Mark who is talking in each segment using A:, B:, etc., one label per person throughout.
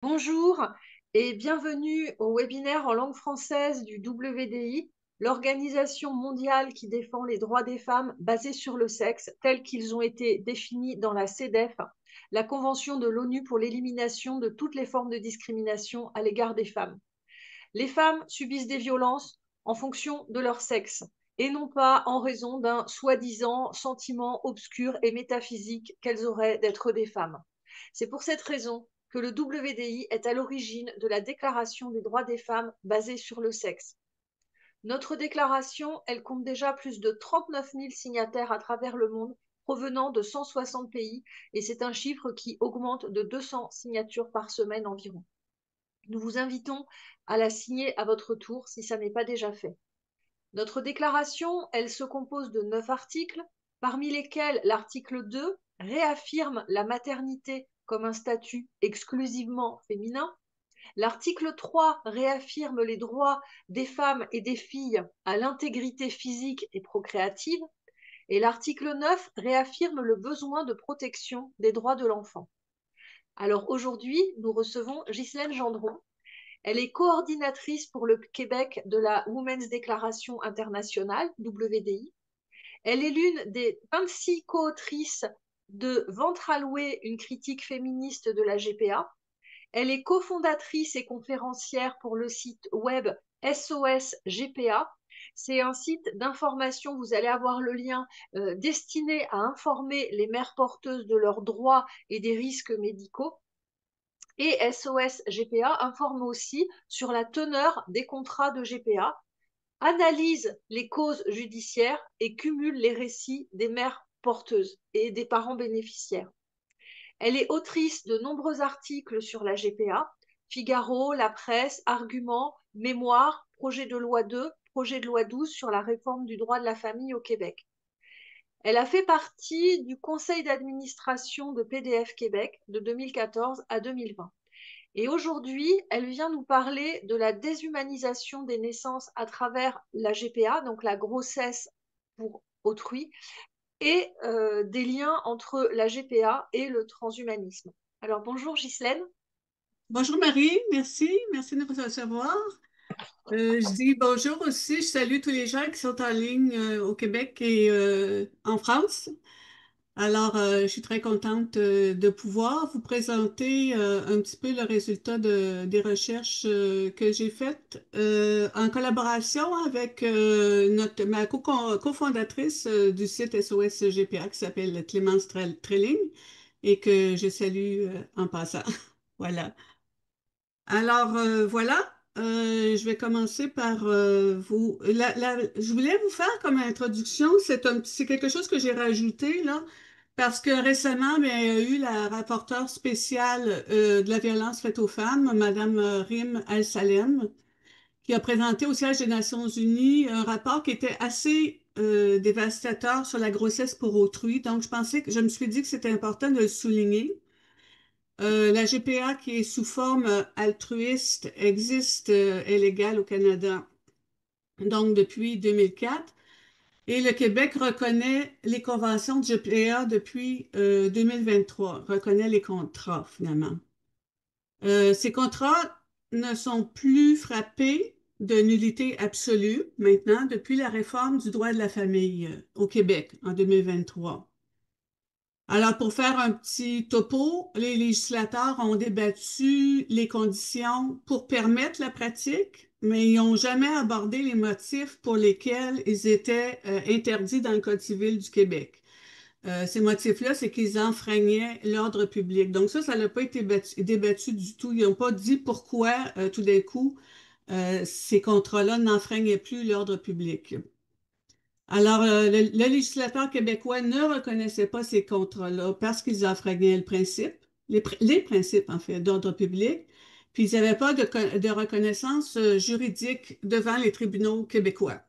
A: Bonjour et bienvenue au webinaire en langue française du WDI, l'organisation mondiale qui défend les droits des femmes basés sur le sexe, tels qu'ils ont été définis dans la CEDEF, la Convention de l'ONU pour l'élimination de toutes les formes de discrimination à l'égard des femmes. Les femmes subissent des violences en fonction de leur sexe et non pas en raison d'un soi-disant sentiment obscur et métaphysique qu'elles auraient d'être des femmes. C'est pour cette raison que le WDI est à l'origine de la Déclaration des droits des femmes basée sur le sexe. Notre déclaration, elle compte déjà plus de 39 000 signataires à travers le monde, provenant de 160 pays, et c'est un chiffre qui augmente de 200 signatures par semaine environ. Nous vous invitons à la signer à votre tour si ça n'est pas déjà fait. Notre déclaration, elle se compose de 9 articles, parmi lesquels l'article 2 réaffirme la maternité comme un statut exclusivement féminin. L'article 3 réaffirme les droits des femmes et des filles à l'intégrité physique et procréative. Et l'article 9 réaffirme le besoin de protection des droits de l'enfant. Alors aujourd'hui, nous recevons Ghislaine Gendron. Elle est coordinatrice pour le Québec de la Women's Declaration Internationale, WDI. Elle est l'une des 26 co-autrices de Ventre à louer, une critique féministe de la GPA. Elle est cofondatrice et conférencière pour le site web SOS GPA. C'est un site d'information, vous allez avoir le lien, destiné à informer les mères porteuses de leurs droits et des risques médicaux. Et SOS GPA informe aussi sur la teneur des contrats de GPA, analyse les causes judiciaires et cumule les récits des mères porteuses et des parents bénéficiaires. Elle est autrice de nombreux articles sur la GPA, Figaro, La Presse, Arguments, Mémoire, Projet de loi 2, Projet de loi 12 sur la réforme du droit de la famille au Québec. Elle a fait partie du conseil d'administration de PDF Québec de 2014 à 2020. Et aujourd'hui, elle vient nous parler de la déshumanisation des naissances à travers la GPA, donc la grossesse pour autrui, et des liens entre la GPA et le transhumanisme. Alors bonjour Ghislaine.
B: Bonjour Marie, merci de nous recevoir. Je dis bonjour aussi, je salue tous les gens qui sont en ligne au Québec et en France. Alors, je suis très contente de pouvoir vous présenter un petit peu le résultat des recherches que j'ai faites en collaboration avec ma cofondatrice du site SOS GPA qui s'appelle Clémence Trilling et que je salue en passant. Voilà. Alors, voilà, je vais commencer par je voulais vous faire comme introduction, c'est quelque chose que j'ai rajouté là, parce que récemment, ben, il y a eu la rapporteure spéciale de la violence faite aux femmes, Madame Rim Al-Salem, qui a présenté au siège des Nations Unies un rapport qui était assez dévastateur sur la grossesse pour autrui. Donc, je me suis dit que c'était important de le souligner. La GPA qui est sous forme altruiste existe, est légale au Canada, donc depuis 2004. Et le Québec reconnaît les conventions de GPA depuis 2023, reconnaît les contrats finalement. Ces contrats ne sont plus frappés de nullité absolue maintenant depuis la réforme du droit de la famille au Québec en 2023. Alors, pour faire un petit topo, les législateurs ont débattu les conditions pour permettre la pratique, mais ils n'ont jamais abordé les motifs pour lesquels ils étaient interdits dans le Code civil du Québec. Ces motifs-là, c'est qu'ils enfreignaient l'ordre public. Donc ça n'a pas été débattu du tout. Ils n'ont pas dit pourquoi, tout d'un coup, ces contrats-là n'enfreignaient plus l'ordre public. Alors, le législateur québécois ne reconnaissait pas ces contrats-là parce qu'ils enfreignaient le principe, les principes, en fait, d'ordre public, puis ils n'avaient pas de reconnaissance juridique devant les tribunaux québécois.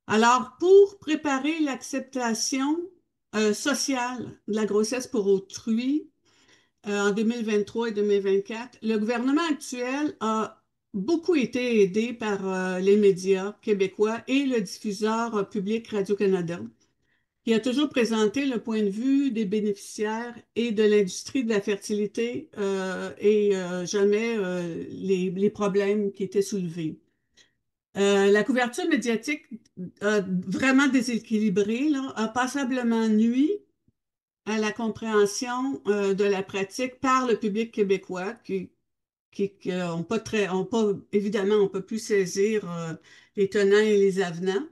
B: Alors, pour préparer l'acceptation sociale de la grossesse pour autrui en 2023 et 2024, le gouvernement actuel a beaucoup été aidé par les médias québécois et le diffuseur public Radio-Canada. qui a toujours présenté le point de vue des bénéficiaires et de l'industrie de la fertilité et jamais les problèmes qui étaient soulevés. La couverture médiatique vraiment déséquilibrée là, a passablement nui à la compréhension de la pratique par le public québécois qui ont pas ont pas, évidemment, on peut plus saisir les tenants et les avenants.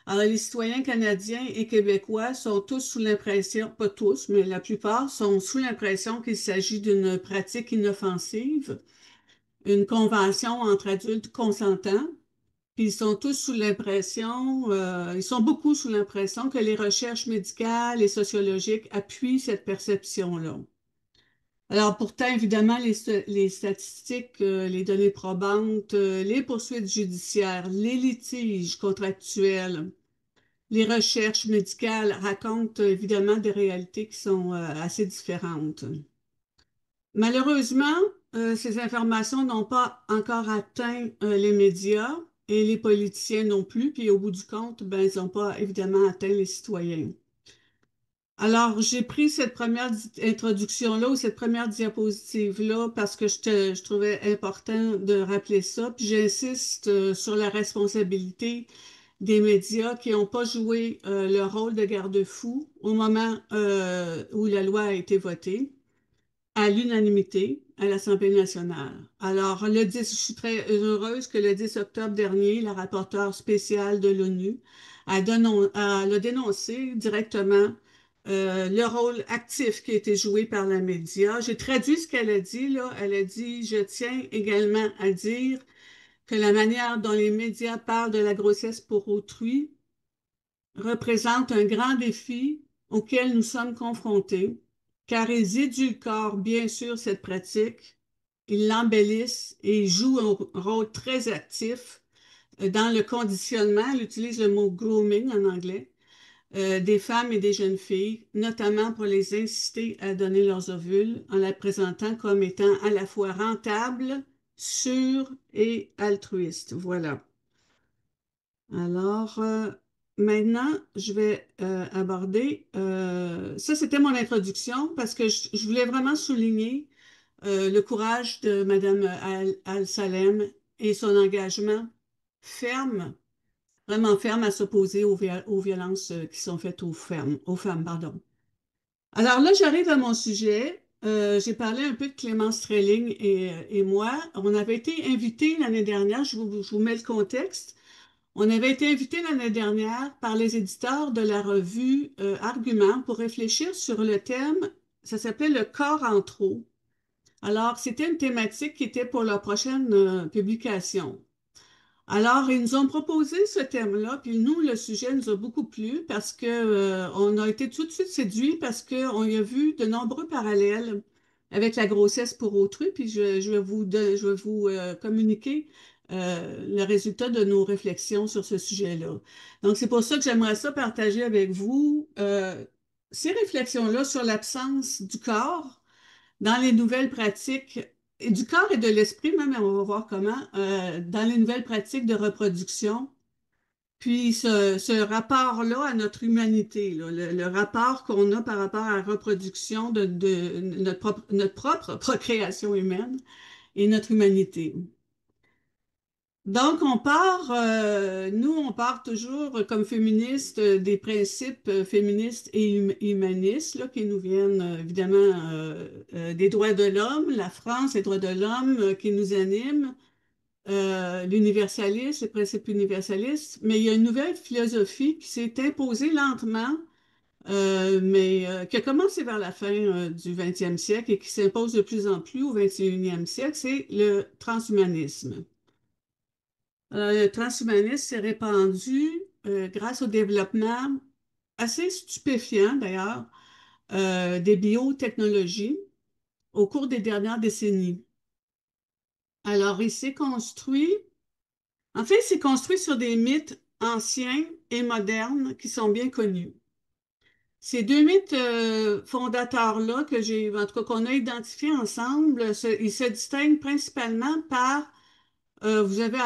B: Alors, les citoyens canadiens et québécois sont tous sous l'impression, pas tous, mais la plupart sont sous l'impression qu'il s'agit d'une pratique inoffensive, une convention entre adultes consentants. Puis ils sont tous sous l'impression, ils sont beaucoup sous l'impression que les recherches médicales et sociologiques appuient cette perception-là. Alors pourtant, évidemment, les statistiques, les données probantes, les poursuites judiciaires, les litiges contractuels, les recherches médicales racontent évidemment des réalités qui sont assez différentes. Malheureusement, ces informations n'ont pas encore atteint les médias et les politiciens non plus, puis au bout du compte, ben, ils n'ont pas évidemment atteint les citoyens. Alors, j'ai pris cette première introduction-là ou cette première diapositive-là parce que je trouvais important de rappeler ça. Puis j'insiste sur la responsabilité des médias qui n'ont pas joué leur rôle de garde-fou au moment où la loi a été votée à l'unanimité à l'Assemblée nationale. Alors, je suis très heureuse que le 10 octobre dernier, la rapporteure spéciale de l'ONU a dénoncé directement le rôle actif qui a été joué par la média. J'ai traduit ce qu'elle a dit, là. Elle a dit, je tiens également à dire que la manière dont les médias parlent de la grossesse pour autrui représente un grand défi auquel nous sommes confrontés, car ils édulcorent bien sûr cette pratique, ils l'embellissent et ils jouent un rôle très actif dans le conditionnement, elle utilise le mot grooming en anglais, des femmes et des jeunes filles, notamment pour les inciter à donner leurs ovules en la présentant comme étant à la fois rentable, sûre et altruiste. Voilà. Alors, maintenant, je vais aborder, ça c'était mon introduction parce que je voulais vraiment souligner le courage de Madame Al-Salem et son engagement ferme, vraiment ferme à s'opposer aux violences qui sont faites aux femmes, pardon. Alors là, j'arrive à mon sujet. J'ai parlé un peu de Clémence Trelling et moi. On avait été invités l'année dernière, je vous mets le contexte. On avait été invité l'année dernière par les éditeurs de la revue Argument pour réfléchir sur le thème, ça s'appelait le corps en trop. Alors, c'était une thématique qui était pour leur prochaine publication. Alors, ils nous ont proposé ce thème-là, puis nous, le sujet nous a beaucoup plu parce que on a été tout de suite séduits parce qu'on y a vu de nombreux parallèles avec la grossesse pour autrui, puis je vais vous communiquer le résultat de nos réflexions sur ce sujet-là. Donc, c'est pour ça que j'aimerais ça partager avec vous ces réflexions-là sur l'absence du corps dans les nouvelles pratiques, et du corps et de l'esprit même, on va voir comment, dans les nouvelles pratiques de reproduction, puis ce rapport-là à notre humanité, là, le rapport qu'on a par rapport à la reproduction de notre propre procréation humaine et notre humanité. Donc, nous, on part toujours comme féministes des principes féministes et humanistes là, qui nous viennent évidemment des droits de l'homme, la France, les droits de l'homme qui nous animent, l'universalisme, les principes universalistes. Mais il y a une nouvelle philosophie qui s'est imposée lentement, mais qui a commencé vers la fin du 20e siècle et qui s'impose de plus en plus au 21e siècle, c'est le transhumanisme. Le transhumanisme s'est répandu grâce au développement assez stupéfiant d'ailleurs des biotechnologies au cours des dernières décennies. Alors, en fait, il s'est construit sur des mythes anciens et modernes qui sont bien connus. Ces deux mythes fondateurs-là en tout cas, qu'on a identifiés ensemble, ils se distinguent principalement par vous avez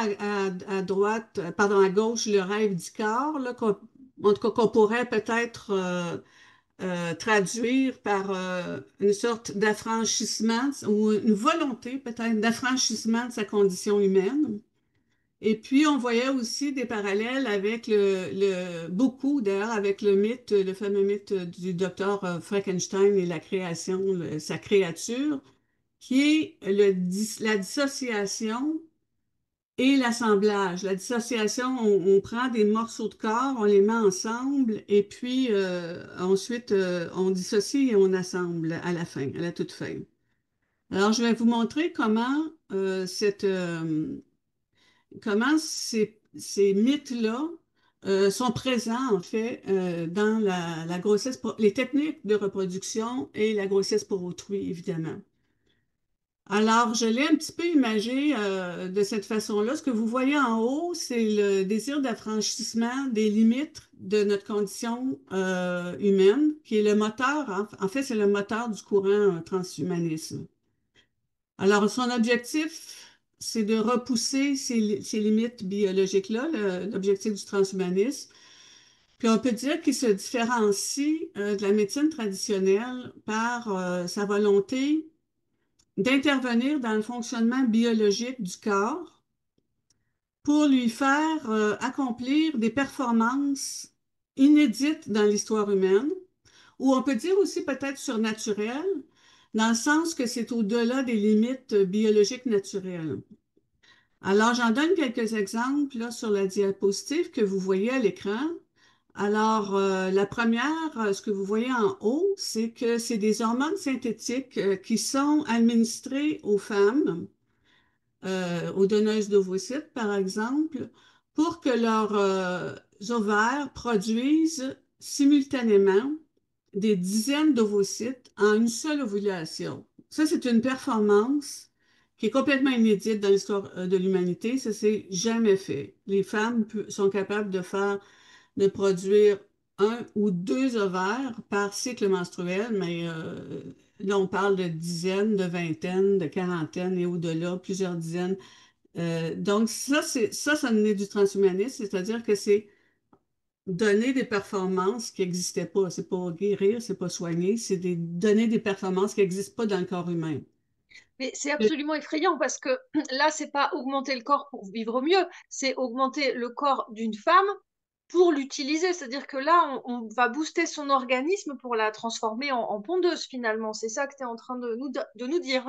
B: à droite, pardon, à gauche, le rêve d'Icare, là, en tout cas qu'on pourrait peut-être traduire par une sorte d'affranchissement ou une volonté peut-être d'affranchissement de sa condition humaine. Et puis, on voyait aussi des parallèles avec beaucoup d'ailleurs, avec le mythe, le fameux mythe du docteur Frankenstein et la création, sa créature, qui est la dissociation et l'assemblage. La dissociation, on prend des morceaux de corps, on les met ensemble, et puis ensuite, on dissocie et on assemble à la fin, à la toute fin. Alors, je vais vous montrer comment ces mythes-là sont présents, en fait, dans la grossesse, les techniques de reproduction et la grossesse pour autrui, évidemment. Alors, je l'ai un petit peu imagé de cette façon-là. Ce que vous voyez en haut, c'est le désir d'affranchissement des limites de notre condition humaine, qui est le moteur, en fait, c'est le moteur du courant transhumanisme. Alors, son objectif, c'est de repousser ces limites biologiques-là, l'objectif du transhumanisme. Puis on peut dire qu'il se différencie de la médecine traditionnelle par sa volonté d'intervenir dans le fonctionnement biologique du corps pour lui faire accomplir des performances inédites dans l'histoire humaine, ou on peut dire aussi peut-être surnaturelles, dans le sens que c'est au-delà des limites biologiques naturelles. Alors, j'en donne quelques exemples là, sur la diapositive que vous voyez à l'écran. Alors, la première, ce que vous voyez en haut, c'est que c'est des hormones synthétiques qui sont administrées aux femmes, aux donneuses d'ovocytes, par exemple, pour que leurs ovaires produisent simultanément des dizaines d'ovocytes en une seule ovulation. Ça, c'est une performance qui est complètement inédite dans l'histoire de l'humanité. Ça s'est jamais fait. Les femmes sont capables de produire un ou deux ovaires par cycle menstruel, mais là, on parle de dizaines, de vingtaines, de quarantaines et au-delà, plusieurs dizaines. Donc, ça naît du transhumanisme, c'est-à-dire que c'est donner des performances qui n'existaient pas. C'est pas guérir, c'est pas soigner, c'est donner des performances qui n'existent pas dans le corps humain.
A: Mais c'est absolument effrayant parce que là, c'est pas augmenter le corps pour vivre mieux, c'est augmenter le corps d'une femme pour l'utiliser. C'est-à-dire que là, on va booster son organisme pour la transformer en pondeuse finalement. C'est ça que tu es en train de nous dire.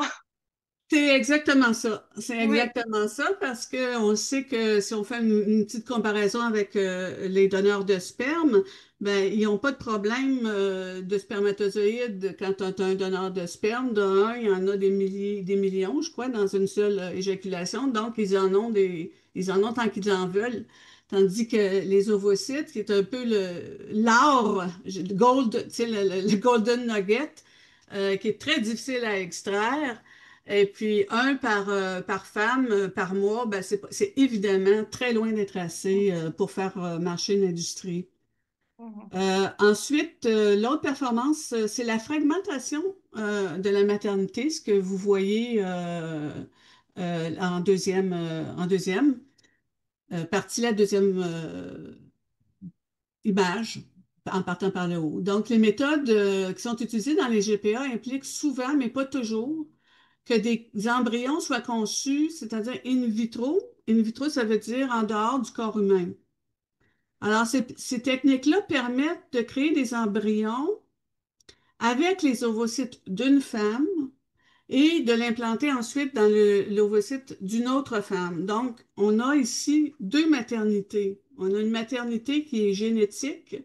B: C'est exactement ça. C'est
A: Oui.
B: exactement ça parce que on sait que si on fait une petite comparaison avec les donneurs de sperme, ben ils n'ont pas de problème de spermatozoïdes quand on a un donneur de sperme. D'un, il y en a des milliers, des millions, je crois, dans une seule éjaculation. Donc ils en ont tant qu'ils en veulent. Tandis que les ovocytes, qui est un peu l'or, le gold, tu sais, le golden nugget, qui est très difficile à extraire. Et puis, par femme, par mois, ben, c'est évidemment très loin d'être assez pour faire marcher une industrie.
A: Mhm.
B: Ensuite, l'autre performance, c'est la fragmentation de la maternité, ce que vous voyez en deuxième partie, la deuxième image, en partant par le haut. Donc, les méthodes qui sont utilisées dans les GPA impliquent souvent, mais pas toujours, que des embryons soient conçus, c'est-à-dire in vitro. In vitro, ça veut dire en dehors du corps humain. Alors, ces techniques-là permettent de créer des embryons avec les ovocytes d'une femme et de l'implanter ensuite dans l'ovocyte d'une autre femme. Donc, on a ici deux maternités. On a une maternité qui est génétique,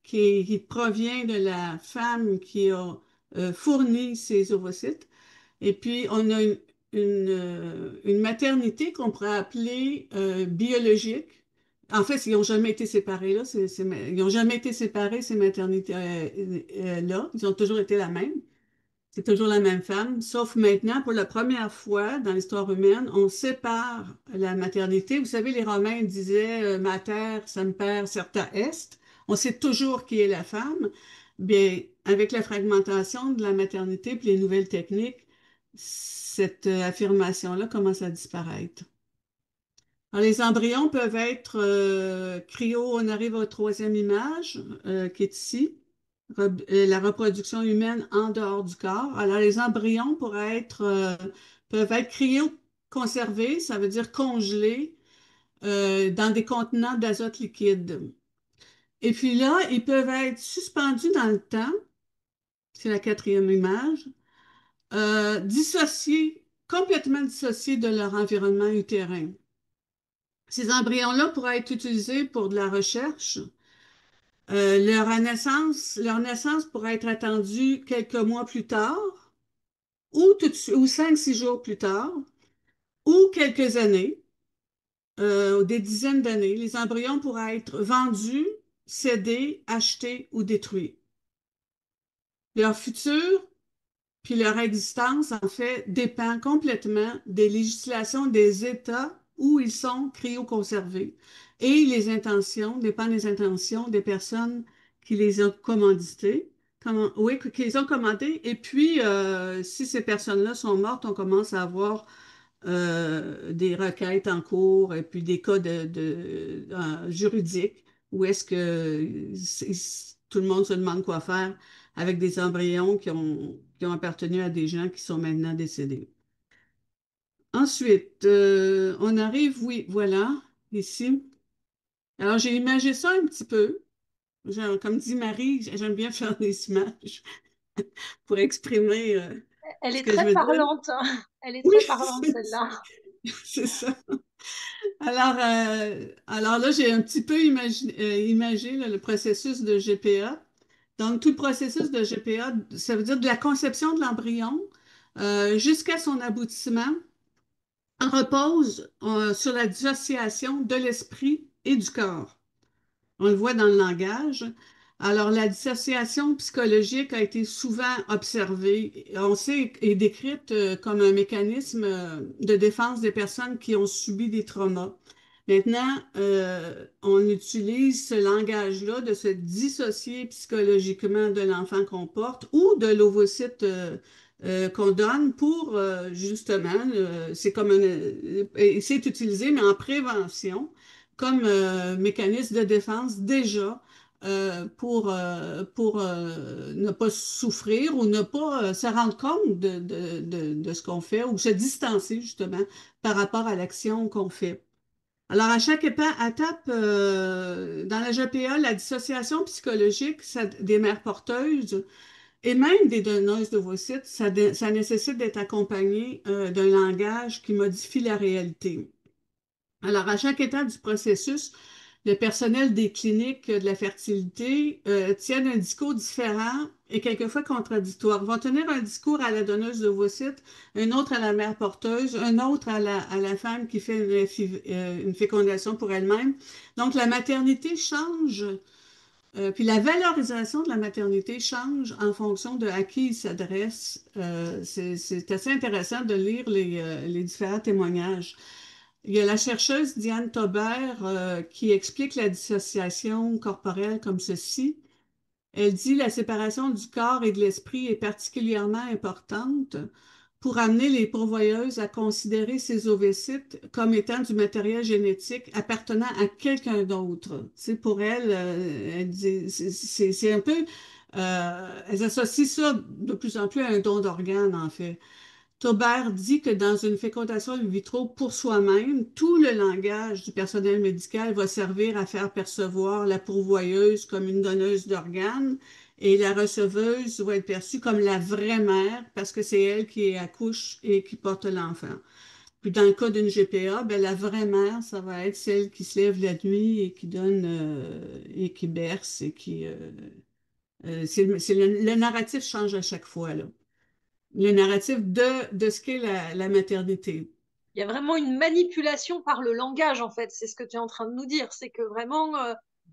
B: qui provient de la femme qui a fourni ces ovocytes. Et puis, on a une maternité qu'on pourrait appeler biologique. En fait, ils n'ont jamais été séparés, là. Ils n'ont jamais été séparés, ces maternités-là. Ils ont toujours été la même. C'est toujours la même femme, sauf maintenant, pour la première fois dans l'histoire humaine, on sépare la maternité. Vous savez, les Romains disaient mater, semper, certa est. On sait toujours qui est la femme. Bien, avec la fragmentation de la maternité puis les nouvelles techniques, cette affirmation-là commence à disparaître. Alors, les embryons peuvent être on arrive à la troisième image qui est ici, la reproduction humaine en dehors du corps. Alors, les embryons peuvent être cryoconservés, ça veut dire congelés dans des contenants d'azote liquide. Et puis là, ils peuvent être suspendus dans le temps, c'est la quatrième image, complètement dissociés de leur environnement utérin. Ces embryons-là pourraient être utilisés pour de la recherche. Leur naissance pourrait être attendue quelques mois plus tard, ou 5, 6 jours plus tard, ou quelques années, des dizaines d'années. Les embryons pourraient être vendus, cédés, achetés ou détruits. Leur futur puis leur existence, en fait, dépend complètement des législations des États où ils sont cryoconservés. Et dépend des intentions des personnes qui les ont commandités. Oui, qui les ont commandées. Et puis, si ces personnes-là sont mortes, on commence à avoir des requêtes en cours et puis des cas juridiques où est-ce que tout le monde se demande quoi faire avec des embryons qui ont appartenu à des gens qui sont maintenant décédés. Ensuite, on arrive, oui, voilà, ici. Alors, j'ai imagé ça un petit peu. Comme dit Marie, j'aime bien faire des images pour exprimer
A: Elle
B: ce
A: est
B: que je
A: très
B: veux dire.
A: parlante, hein. Elle est
B: Oui,
A: très parlante, celle-là.
B: c'est ça. Alors là, j'ai un petit peu imagé là, le processus de GPA. Donc, tout le processus de GPA, ça veut dire de la conception de l'embryon jusqu'à son aboutissement, repose sur la dissociation de l'esprit et du corps. On le voit dans le langage. Alors, la dissociation psychologique a été souvent observée, on sait, et décrite comme un mécanisme de défense des personnes qui ont subi des traumas. Maintenant, on utilise ce langage-là de se dissocier psychologiquement de l'enfant qu'on porte ou de l'ovocyte qu'on donne pour justement, c'est comme c'est utilisé, mais en prévention comme mécanisme de défense déjà pour ne pas souffrir ou ne pas se rendre compte de ce qu'on fait ou se distancer justement par rapport à l'action qu'on fait. Alors, à chaque étape dans la GPA, la dissociation psychologique des mères porteuses et même des donneuses d'ovocytes, ça nécessite d'être accompagné d'un langage qui modifie la réalité. Alors, à chaque étape du processus, le personnel des cliniques de la fertilité tiennent un discours différent et quelquefois contradictoire. Ils vont tenir un discours à la donneuse d'ovocytes, un autre à la mère porteuse, un autre à la femme qui fait une fécondation pour elle-même. Donc, la maternité change, puis la valorisation de la maternité change en fonction de à qui il s'adresse. C'est assez intéressant de lire les différents témoignages. Il y a la chercheuse Diane Taubert qui explique la dissociation corporelle comme ceci. Elle dit la séparation du corps et de l'esprit est particulièrement importante pour amener les pourvoyeuses à considérer ces ovocytes comme étant du matériel génétique appartenant à quelqu'un d'autre. C'est pour elle, elle dit, c'est un peu, elles associent ça de plus en plus à un don d'organes en fait. Taubert dit que dans une fécondation in vitro pour soi-même, tout le langage du personnel médical va servir à faire percevoir la pourvoyeuse comme une donneuse d'organes et la receveuse va être perçue comme la vraie mère parce que c'est elle qui accouche et qui porte l'enfant. Puis dans le cas d'une GPA, ben, la vraie mère, ça va être celle qui se lève la nuit et qui donne et qui berce et le narratif change à chaque fois, là. Le narratif de ce qu'est la maternité.
A: Il y a vraiment une manipulation par le langage, en fait. C'est ce que tu es en train de nous dire. C'est que vraiment,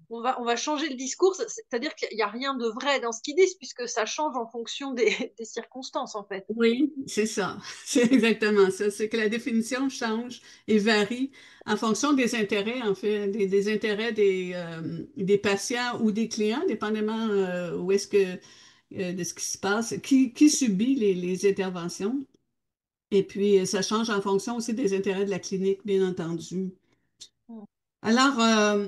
A: on va changer le discours. C'est-à-dire qu'il n'y a rien de vrai dans ce qu'ils disent, puisque ça change en fonction des circonstances, en fait.
B: Oui, c'est ça. C'est exactement ça. C'est que la définition change et varie en fonction des intérêts, en fait, des intérêts des patients ou des clients, dépendamment où est-ce que de ce qui se passe, qui subit les interventions. Et puis, ça change en fonction aussi des intérêts de la clinique, bien entendu. Alors, euh,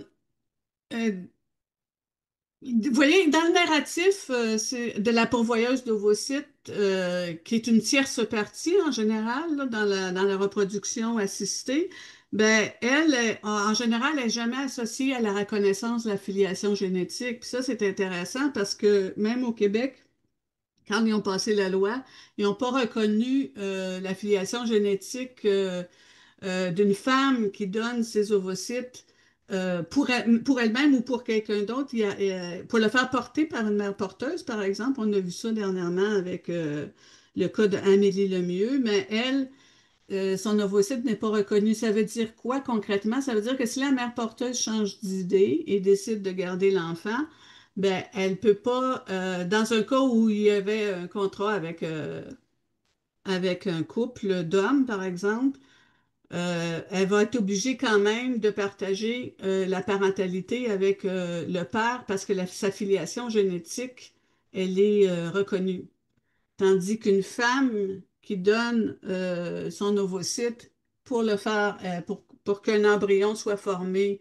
B: vous voyez, dans le narratif c'est de la pourvoyeuse d'ovocytes, qui est une tierce partie en général là, dans la reproduction assistée, ben, en général, elle n'est jamais associée à la reconnaissance de la filiation génétique. Puis ça, c'est intéressant parce que même au Québec, quand ils ont passé la loi, ils n'ont pas reconnu la filiation génétique d'une femme qui donne ses ovocytes pour elle-même ou pour quelqu'un d'autre, pour le faire porter par une mère porteuse, par exemple. On a vu ça dernièrement avec le cas d'Amélie Lemieux, mais elle, son ovocyte n'est pas reconnu. Ça veut dire quoi concrètement? Ça veut dire que si la mère porteuse change d'idée et décide de garder l'enfant, ben, elle peut pas, dans un cas où il y avait un contrat avec un couple d'hommes, par exemple, elle va être obligée quand même de partager la parentalité avec le père parce que sa filiation génétique, elle est reconnue. Tandis qu'une femme qui donne son ovocyte pour le faire, pour qu'un embryon soit formé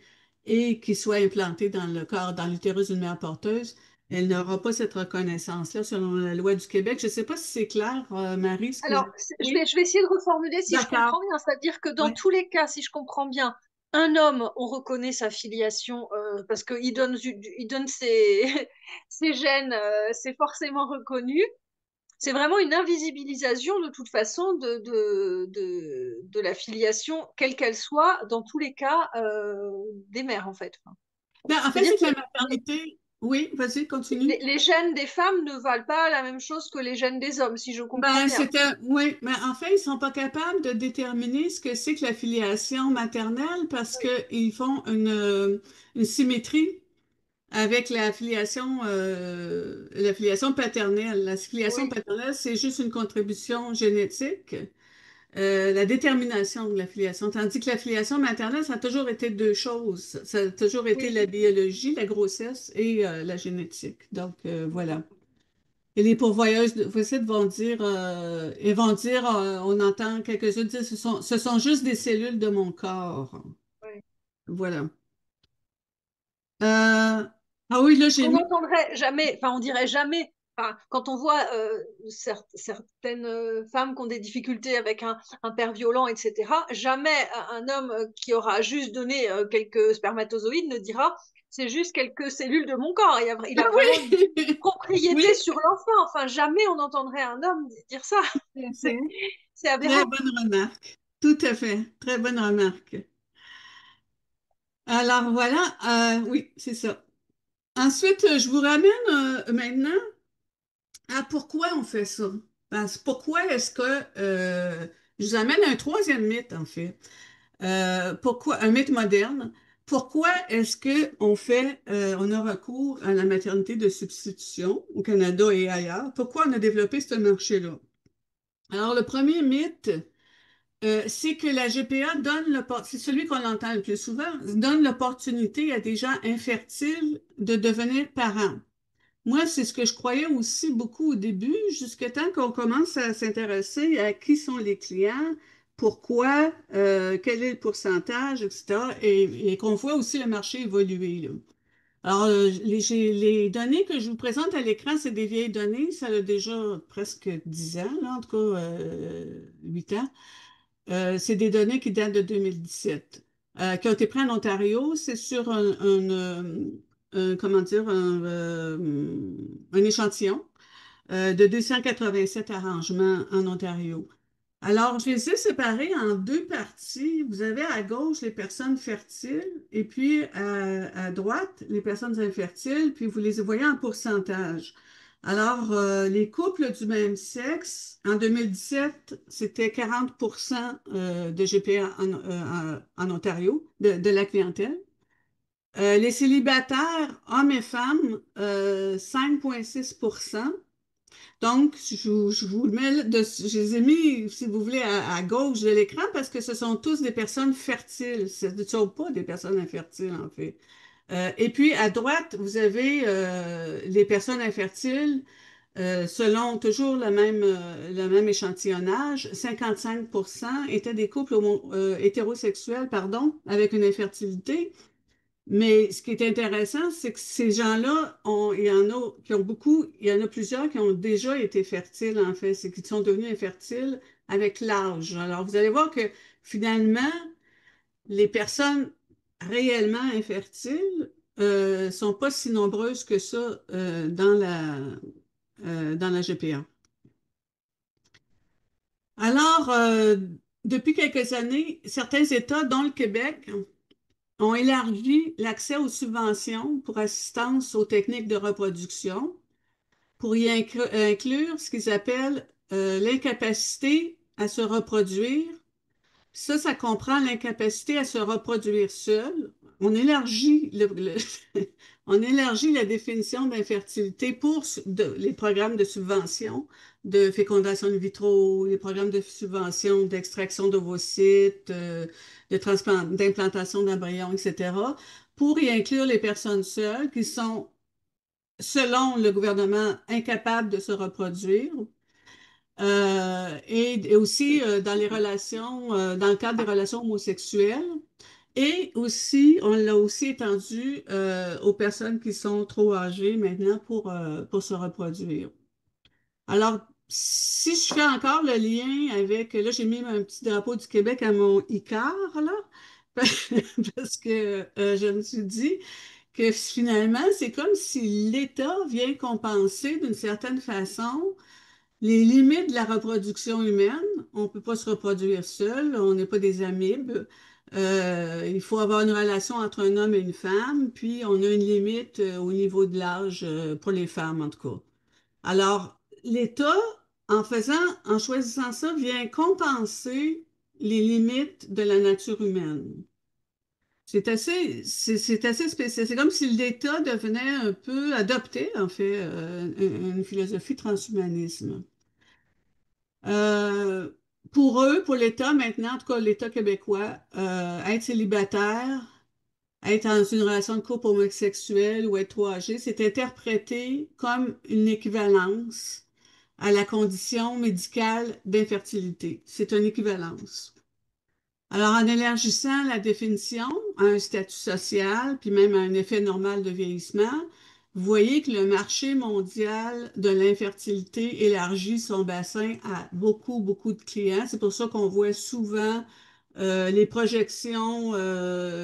B: et qu'il soit implanté dans le corps, dans l'utérus d'une mère porteuse, elle n'aura pas cette reconnaissance-là selon la loi du Québec. Je ne sais pas si c'est clair, Marie, ce que je...
A: Alors,
B: Oui,
A: je vais essayer de reformuler si je
B: d'accord.
A: comprends bien. C'est-à-dire que dans
B: Oui.
A: tous les cas, si je comprends bien, un homme, on reconnaît sa filiation parce qu'il donne, il donne ses, ses gènes, c'est forcément reconnu. C'est vraiment une invisibilisation de toute façon de la filiation, quelle qu'elle soit, dans tous les cas des mères, en fait. Enfin,
B: Ben, en fait,
A: c'est-à-dire
B: c'est que
A: que
B: la maternité. Oui, vas-y, continue.
A: les gènes des femmes ne valent pas la même chose que les gènes des hommes, si je comprends
B: Ben,
A: bien.
B: oui, mais en fait, ils sont pas capables de déterminer ce que c'est que la filiation maternelle parce
A: Oui,
B: qu'ils font une symétrie avec la filiation paternelle. La filiation
A: oui,
B: paternelle, c'est juste une contribution génétique, la détermination de la filiation, tandis que la filiation maternelle, ça a toujours été deux choses. Ça a toujours été
A: oui.
B: la biologie, la grossesse et la génétique. Donc, voilà. Et les pourvoyeuses de fossiles vont dire, on entend quelques-uns dire, ce sont juste des cellules de mon corps.
A: Oui.
B: Voilà. Ah oui, là, j'ai
A: Qu'on
B: mis.
A: n'entendrait jamais, enfin on dirait jamais, enfin, quand on voit certaines femmes qui ont des difficultés avec un père violent, etc., jamais un homme qui aura juste donné quelques spermatozoïdes ne dira c'est juste quelques cellules de mon corps. Il
B: Ah
A: a vraiment une
B: oui! Oui,
A: propriété sur l'enfant. Enfin, jamais on entendrait un homme dire ça.
B: tout à
A: C'est
B: fait.
A: c'est
B: Très
A: aberrant.
B: bonne remarque. Tout à fait. Très bonne remarque. Alors voilà, oui, c'est ça. Ensuite, je vous ramène maintenant à pourquoi on fait ça. Pourquoi est-ce que je vous amène à un troisième mythe, en fait. Pourquoi un mythe moderne? Pourquoi est-ce que on a recours à la maternité de substitution au Canada et ailleurs? Pourquoi on a développé ce marché-là? Alors, le premier mythe, c'est que la GPA c'est celui qu'on entend le plus souvent, donne l'opportunité à des gens infertiles de devenir parents. Moi, c'est ce que je croyais aussi beaucoup au début, jusqu'à temps qu'on commence à s'intéresser à qui sont les clients, pourquoi, quel est le pourcentage, etc., et qu'on voit aussi le marché évoluer, là. Alors, les données que je vous présente à l'écran, c'est des vieilles données, ça a déjà presque 10 ans, là, en tout cas 8 ans. C'est des données qui datent de 2017, qui ont été prises en Ontario. C'est sur comment dire, un échantillon de 287 arrangements en Ontario. Alors, je les ai séparés en deux parties. Vous avez à gauche les personnes fertiles et puis à droite les personnes infertiles, puis vous les voyez en pourcentage. Alors, les couples du même sexe, en 2017, c'était 40% de GPA en Ontario, de la clientèle. Les célibataires, hommes et femmes, 5,6%. Donc, je vous le mets, je les ai mis, si vous voulez, à gauche de l'écran parce que ce sont tous des personnes fertiles. Ce ne sont pas des personnes infertiles, en fait. Et puis, à droite, vous avez les personnes infertiles selon toujours le même échantillonnage, 55% étaient des couples hétérosexuels, pardon, avec une infertilité. Mais ce qui est intéressant, c'est que ces gens-là, il y en a qui ont beaucoup, il y en a plusieurs qui ont déjà été fertiles, en fait, c'est qu'ils sont devenus infertiles avec l'âge. Alors, vous allez voir que finalement, les personnes réellement infertiles sont pas si nombreuses que ça dans la GPA. Alors, depuis quelques années, certains États, dont le Québec, ont élargi l'accès aux subventions pour assistance aux techniques de reproduction pour y inclure ce qu'ils appellent l'incapacité à se reproduire. Ça comprend l'incapacité à se reproduire seul. On élargit on élargit la définition d'infertilité pour les programmes de subvention de fécondation in vitro, les programmes de subvention d'extraction d'ovocytes, d'implantation d'embryons, etc., pour y inclure les personnes seules qui sont, selon le gouvernement, incapables de se reproduire et aussi dans les relations, dans le cadre des relations homosexuelles. Et aussi, on l'a aussi étendu aux personnes qui sont trop âgées maintenant pour se reproduire. Alors, si je fais encore le lien avec, là, j'ai mis un petit drapeau du Québec à mon ICAR, là, parce que je me suis dit que finalement, c'est comme si l'État vient compenser d'une certaine façon les limites de la reproduction humaine. On ne peut pas se reproduire seul, on n'est pas des amibes. Il faut avoir une relation entre un homme et une femme, puis on a une limite au niveau de l'âge pour les femmes, en tout cas. Alors, l'État, en choisissant ça, vient compenser les limites de la nature humaine. C'est assez spécial. C'est comme si l'État devenait un peu adopté, en fait, une philosophie transhumanisme. Euh, pour eux, pour l'État maintenant, en tout cas l'État québécois, être célibataire, être dans une relation de couple homosexuel ou être trop âgé, c'est interprété comme une équivalence à la condition médicale d'infertilité. C'est une équivalence. Alors, en élargissant la définition à un statut social, puis même à un effet normal de vieillissement, vous voyez que le marché mondial de l'infertilité élargit son bassin à beaucoup, beaucoup de clients. C'est pour ça qu'on voit souvent les projections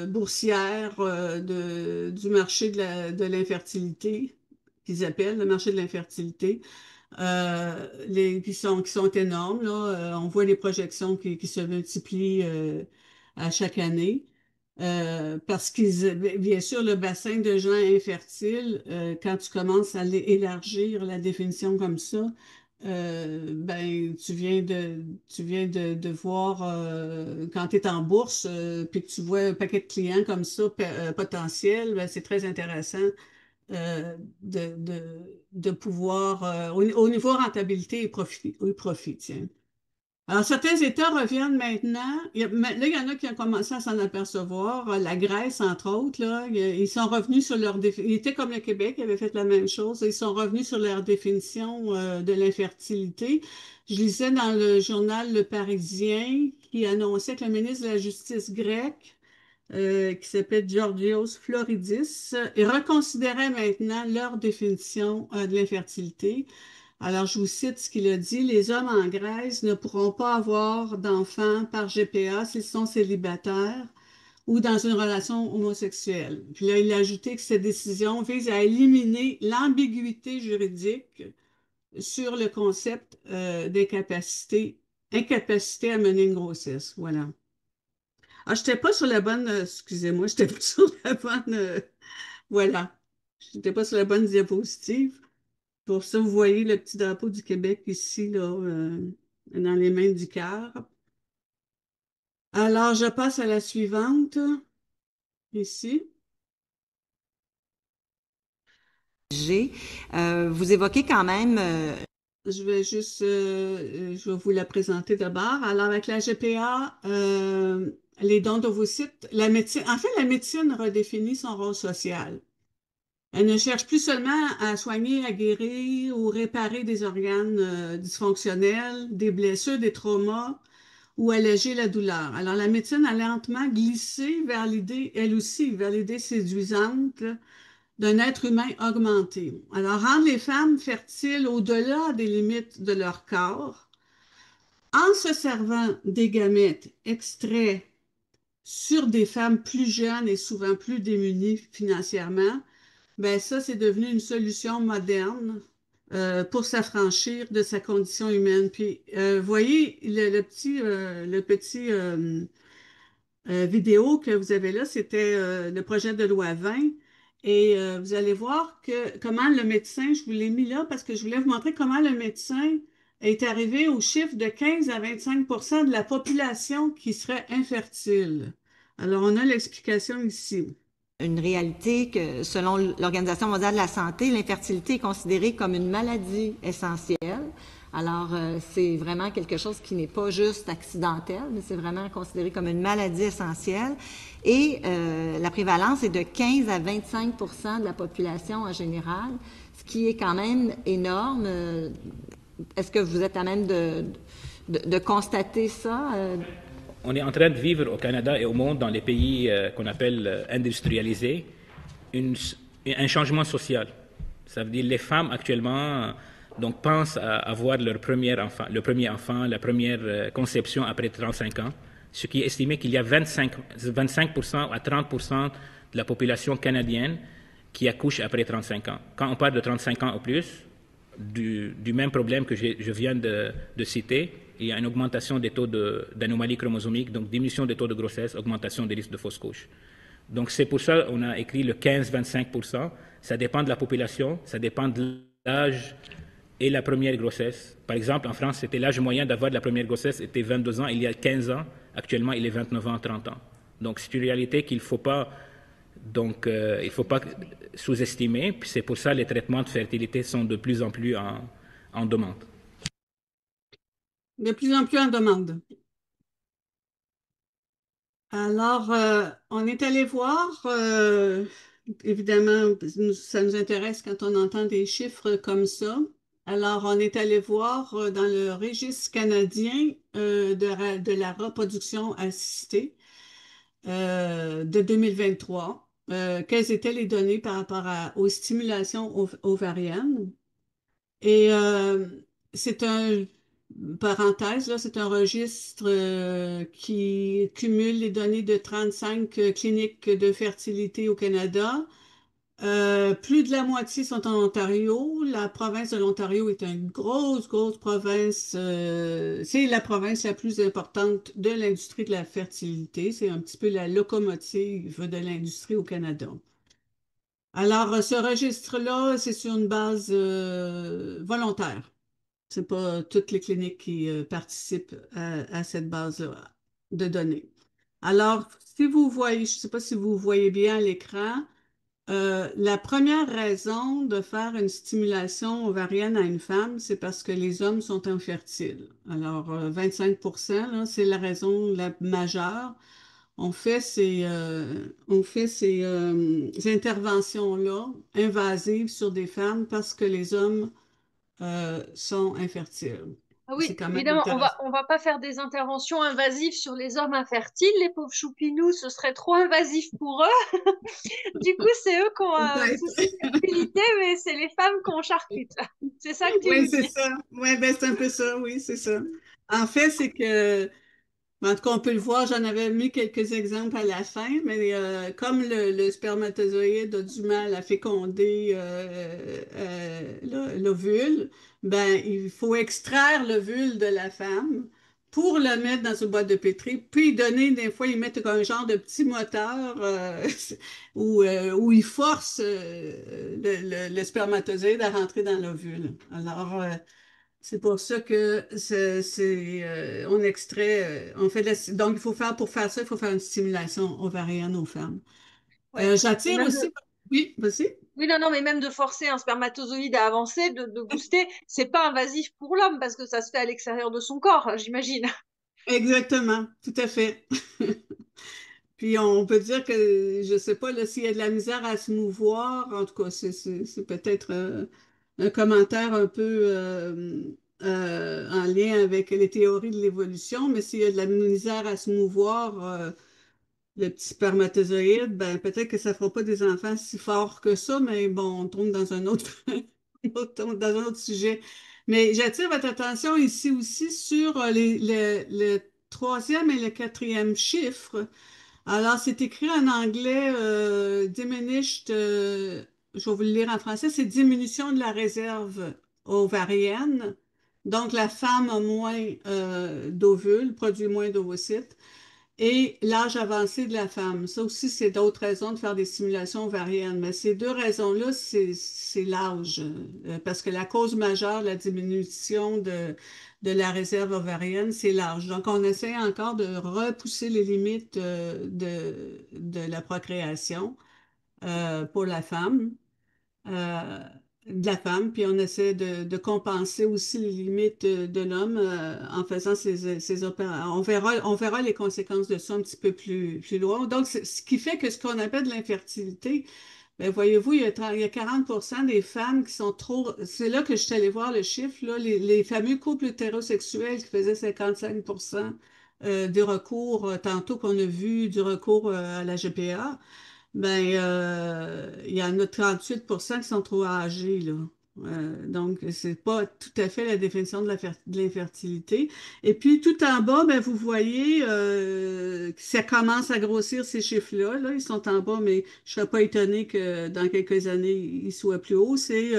B: boursières du marché de l'infertilité, qu'ils appellent le marché de l'infertilité qui sont énormes, là. On voit les projections qui se multiplient à chaque année. Parce qu'ils, bien sûr, le bassin de gens infertiles, quand tu commences à élargir la définition comme ça, ben, tu viens de voir, quand tu es en bourse, puis que tu vois un paquet de clients comme ça, potentiels, ben, c'est très intéressant de pouvoir, au niveau rentabilité et profit, tiens. Alors, certains États reviennent maintenant. Là, il y en a qui ont commencé à s'en apercevoir. La Grèce, entre autres, là, ils sont revenus sur leur définition. Ils étaient comme le Québec, ils avaient fait la même chose. Ils sont revenus sur leur définition de l'infertilité. Je lisais dans le journal Le Parisien qui annonçait que le ministre de la Justice grec qui s'appelle Georgios Floridis, et reconsidérait maintenant leur définition de l'infertilité. Alors, je vous cite ce qu'il a dit. Les hommes en Grèce ne pourront pas avoir d'enfants par GPA s'ils sont célibataires ou dans une relation homosexuelle. Puis là, il a ajouté que cette décision vise à éliminer l'ambiguïté juridique sur le concept incapacité à mener une grossesse. Voilà. Ah, j'étais pas sur la bonne, excusez-moi, j'étais pas sur la bonne, voilà. J'étais pas sur la bonne diapositive. Pour ça, vous voyez le petit drapeau du Québec ici, là, dans les mains du cœur. Alors, je passe à la suivante, ici.
C: Vous évoquez quand même,
B: Je vais vous la présenter d'abord. Alors, avec la GPA, les dons d'ovocytes, la médecine, en fait, la médecine redéfinit son rôle social. Elle ne cherche plus seulement à soigner, à guérir ou réparer des organes dysfonctionnels, des blessures, des traumas ou alléger la douleur. Alors, la médecine a lentement glissé vers l'idée, elle aussi, vers l'idée séduisante là, d'un être humain augmenté. Alors, rendre les femmes fertiles au-delà des limites de leur corps, en se servant des gamètes extraits sur des femmes plus jeunes et souvent plus démunies financièrement, ben ça, c'est devenu une solution moderne pour s'affranchir de sa condition humaine. Puis, voyez, le petit vidéo que vous avez là, c'était le projet de loi 20. Et vous allez voir comment le médecin, je vous l'ai mis là parce que je voulais vous montrer comment le médecin est arrivé au chiffre de 15 à 25 de la population qui serait infertile. Alors, on a l'explication ici.
C: Une réalité que, selon l'Organisation mondiale de la santé, l'infertilité est considérée comme une maladie essentielle. Alors, c'est vraiment quelque chose qui n'est pas juste accidentel, mais c'est vraiment considéré comme une maladie essentielle. Et la prévalence est de 15 à 25 de la population en général, ce qui est quand même énorme. Est-ce que vous êtes à même de constater ça?
D: On est en train de vivre au Canada et au monde, dans les pays qu'on appelle industrialisés, un changement social. Ça veut dire que les femmes actuellement donc, pensent à avoir leur premier enfant, la première conception après 35 ans, ce qui est estimé qu'il y a 25% à 30% de la population canadienne qui accouche après 35 ans. Quand on parle de 35 ans ou plus, du même problème que je viens de citer, il y a une augmentation des taux d'anomalies chromosomiques, donc diminution des taux de grossesse, augmentation des risques de fausses couches. Donc c'est pour ça qu'on a écrit le 15-25%. Ça dépend de la population, ça dépend de l'âge et la première grossesse. Par exemple, en France, c'était l'âge moyen d'avoir de la première grossesse était 22 ans il y a 15 ans. Actuellement, il est 29 ans, 30 ans. Donc c'est une réalité qu'il ne faut pas sous-estimer. Puis c'est pour ça que les traitements de fertilité sont de plus en plus en demande.
B: De plus en plus en demande. Alors, on est allé voir, évidemment, ça nous intéresse quand on entend des chiffres comme ça. Alors, on est allé voir dans le registre canadien de la reproduction assistée de 2023, quelles étaient les données par rapport aux stimulations ovariennes. Et c'est un, parenthèse, là, c'est un registre qui cumule les données de 35 cliniques de fertilité au Canada. Plus de la moitié sont en Ontario. La province de l'Ontario est une grosse, grosse province. C'est la province la plus importante de l'industrie de la fertilité. C'est un petit peu la locomotive de l'industrie au Canada. Alors, ce registre-là, c'est sur une base volontaire. C'est pas toutes les cliniques qui participent à cette base de données. Alors, si vous voyez, je ne sais pas si vous voyez bien à l'écran, la première raison de faire une stimulation ovarienne à une femme, c'est parce que les hommes sont infertiles. Alors, 25%, là, c'est la raison la majeure. On fait ces interventions-là invasives sur des femmes parce que les hommes sont infertiles.
A: Ah
B: C'est
A: oui,
B: quand même
A: évidemment,
B: intéressant.
A: on va pas faire des interventions invasives sur les hommes infertiles, les pauvres choupinous, ce serait trop invasif pour eux. Du coup, c'est eux qui ont un
B: Peut-être.
A: souci de fertilité, mais c'est les femmes qui ont charcute. C'est ça que tu
B: Oui,
A: nous
B: c'est
A: dis.
B: ça. Oui, ben, c'est un peu ça, oui, c'est ça. En fait, c'est que en tout cas, on peut le voir, j'en avais mis quelques exemples à la fin, mais comme le spermatozoïde a du mal à féconder l'ovule, ben, il faut extraire l'ovule de la femme pour le mettre dans une boîte de pétri, puis donner, des fois, ils mettent un genre de petit moteur où ils forcent le spermatozoïde à rentrer dans l'ovule. Alors, c'est pour ça que on extrait, on fait donc il faut faire, pour faire ça, il faut faire une stimulation ovarienne aux femmes.
A: Ouais. Et
B: J'attire
A: même
B: aussi, oui, vas-y.
A: oui, non, non, mais même de forcer un spermatozoïde à avancer, de booster, c'est pas invasif pour l'homme parce que ça se fait à l'extérieur de son corps, j'imagine.
B: Exactement, tout à fait. Puis on peut dire que, je sais pas, là, s'il y a de la misère à se mouvoir, en tout cas, c'est peut-être un commentaire un peu en lien avec les théories de l'évolution, mais s'il y a de la misère à se mouvoir, le petit spermatozoïde, ben peut-être que ça fera pas des enfants si forts que ça, mais bon, on tombe dans un autre, on tombe dans un autre sujet. Mais j'attire votre attention ici aussi sur le troisième et le quatrième chiffre. Alors, c'est écrit en anglais, diminished, je vais vous le lire en français, c'est diminution de la réserve ovarienne. Donc, la femme a moins d'ovules, produit moins d'ovocytes et l'âge avancé de la femme. Ça aussi, c'est d'autres raisons de faire des stimulations ovariennes. Mais ces deux raisons-là, c'est l'âge. Parce que la cause majeure de la diminution de la réserve ovarienne, c'est l'âge. Donc, on essaie encore de repousser les limites de la procréation pour la femme euh, de la femme, puis on essaie de compenser aussi les limites de l'homme en faisant ces opérations. On verra les conséquences de ça un petit peu plus loin. Donc, ce qui fait que ce qu'on appelle de l'infertilité, ben, voyez-vous, il y a 40% des femmes qui sont trop... C'est là que je suis allée voir le chiffre, là, les fameux couples hétérosexuels qui faisaient 55% des recours, tantôt qu'on a vu du recours à la GPA. Ben, il y en a 38% qui sont trop âgés, là. Donc, c'est pas tout à fait la définition de l'infertilité. Et puis, tout en bas, ben, vous voyez que ça commence à grossir ces chiffres-là. Là. Ils sont en bas, mais je serais pas étonnée que dans quelques années, ils soient plus hauts. C'est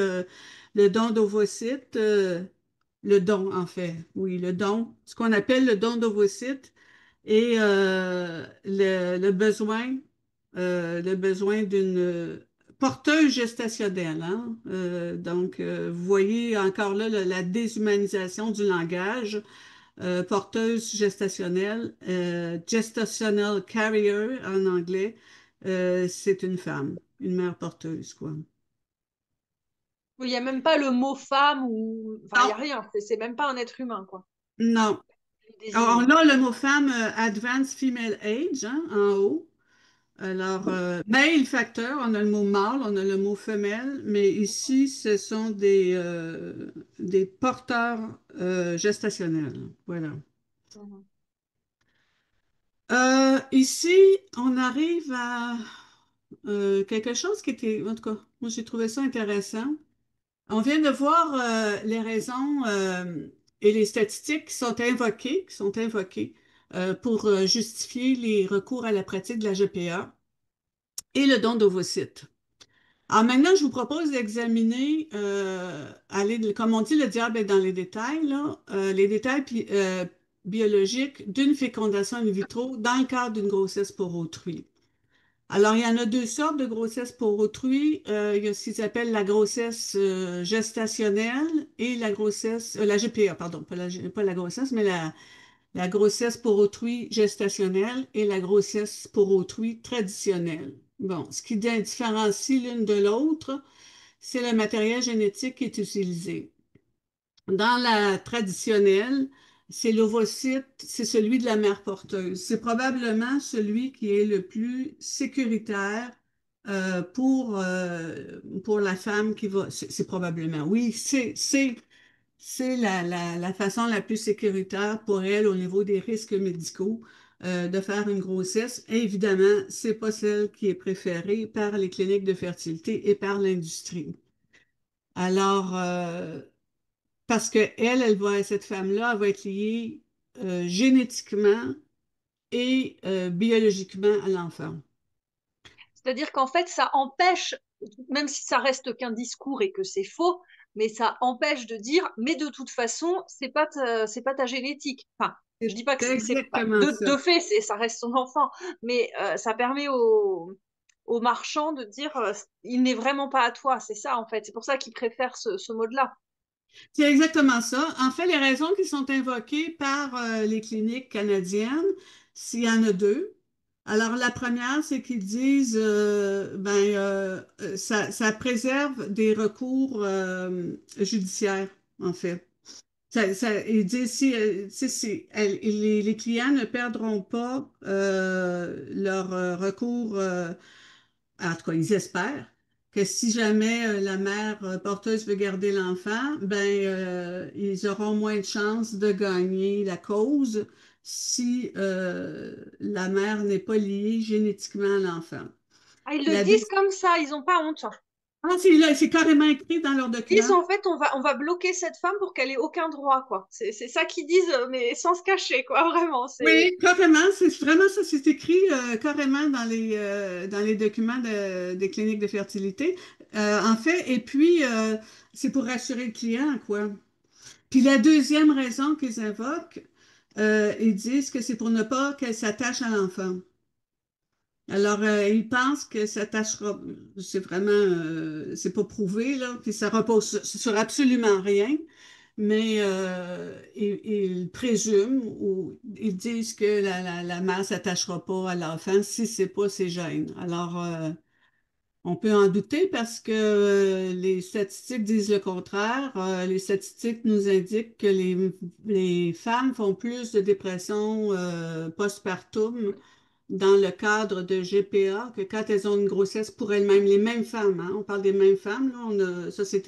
B: le don d'ovocytes, le don, en fait. Oui, le don. Ce qu'on appelle le don d'ovocytes et le besoin d'une porteuse gestationnelle. Hein? Donc, vous voyez encore là la déshumanisation du langage. Porteuse gestationnelle, gestational carrier en anglais, c'est une femme, une mère porteuse, quoi.
A: Il n'y a même pas le mot femme ou. Enfin, il n'y
B: Non,
A: a rien. C'est même pas un être humain, quoi.
B: non.
A: Il
B: Alors,
A: désigne.
B: on a le mot femme, advanced female age, hein, en haut. Alors, male facteur, on a le mot mâle, on a le mot femelle, mais ici, ce sont des porteurs gestationnels. Voilà.
A: Mhm.
B: Ici, on arrive à quelque chose qui était, en tout cas, moi j'ai trouvé ça intéressant. On vient de voir les raisons et les statistiques qui sont invoquées pour justifier les recours à la pratique de la GPA et le don d'ovocytes. Alors maintenant, je vous propose d'examiner, comme on dit, le diable est dans les détails, là, les détails biologiques d'une fécondation in vitro dans le cadre d'une grossesse pour autrui. Alors, il y en a deux sortes de grossesse pour autrui. Il y a ce qu'ils appellent la grossesse gestationnelle et la GPA, pardon, pas la grossesse, mais la grossesse pour autrui gestationnelle et la grossesse pour autrui traditionnelle. Bon, ce qui différencie l'une de l'autre, c'est le matériel génétique qui est utilisé. Dans la traditionnelle, c'est l'ovocyte, c'est celui de la mère porteuse. C'est probablement celui qui est le plus sécuritaire pour la femme qui va. C'est probablement, oui, c'est la façon la plus sécuritaire pour elle au niveau des risques médicaux de faire une grossesse. Et évidemment, c'est pas celle qui est préférée par les cliniques de fertilité et par l'industrie. Alors, parce que cette femme-là, elle va être liée génétiquement et biologiquement à l'enfant.
A: C'est-à-dire qu'en fait, ça empêche, même si ça reste qu'un discours et que c'est faux, mais ça empêche de dire, mais de toute façon, c'est pas ta génétique. Enfin, je
B: C'est
A: dis pas que c'est pas
B: exactement ça.
A: de fait, ça reste son enfant, mais ça permet aux marchands de dire, il n'est vraiment pas à toi. C'est ça en fait. C'est pour ça qu'ils préfèrent ce mode-là.
B: C'est exactement ça. En fait, les raisons qui sont invoquées par les cliniques canadiennes, s'il y en a deux. Alors, la première, c'est qu'ils disent ça préserve des recours judiciaires, en fait. il dit si, tu sais, les clients ne perdront pas leur recours, en tout cas, ils espèrent que si jamais la mère porteuse veut garder l'enfant, ils auront moins de chances de gagner la cause si la mère n'est pas liée génétiquement à l'enfant.
A: Ah, ils le
B: La
A: disent
B: deuxième-
A: comme ça, ils n'ont pas honte.
B: Ah, c'est là, c'est carrément écrit dans leur
A: Ils disent
B: document.
A: en fait, on va bloquer cette femme pour qu'elle ait aucun droit, quoi. C'est ça qu'ils disent, mais sans se cacher, quoi, vraiment. C'est...
B: Oui, carrément, c'est vraiment ça, c'est écrit carrément dans les documents des cliniques de fertilité. En fait, et puis, c'est pour rassurer le client, quoi. Puis la deuxième raison qu'ils invoquent, ils disent que c'est pour ne pas qu'elle s'attache à l'enfant. Alors, ils pensent que s'attachera, c'est vraiment, c'est pas prouvé, là, puis ça repose sur absolument rien, mais ils présument ou ils disent que la mère s'attachera pas à l'enfant si c'est pas ses gènes. Alors, on peut en douter parce que les statistiques disent le contraire. Les statistiques nous indiquent que les femmes font plus de dépression postpartum dans le cadre de GPA que quand elles ont une grossesse pour elles-mêmes, les mêmes femmes, hein, on parle des mêmes femmes, là, ça c'est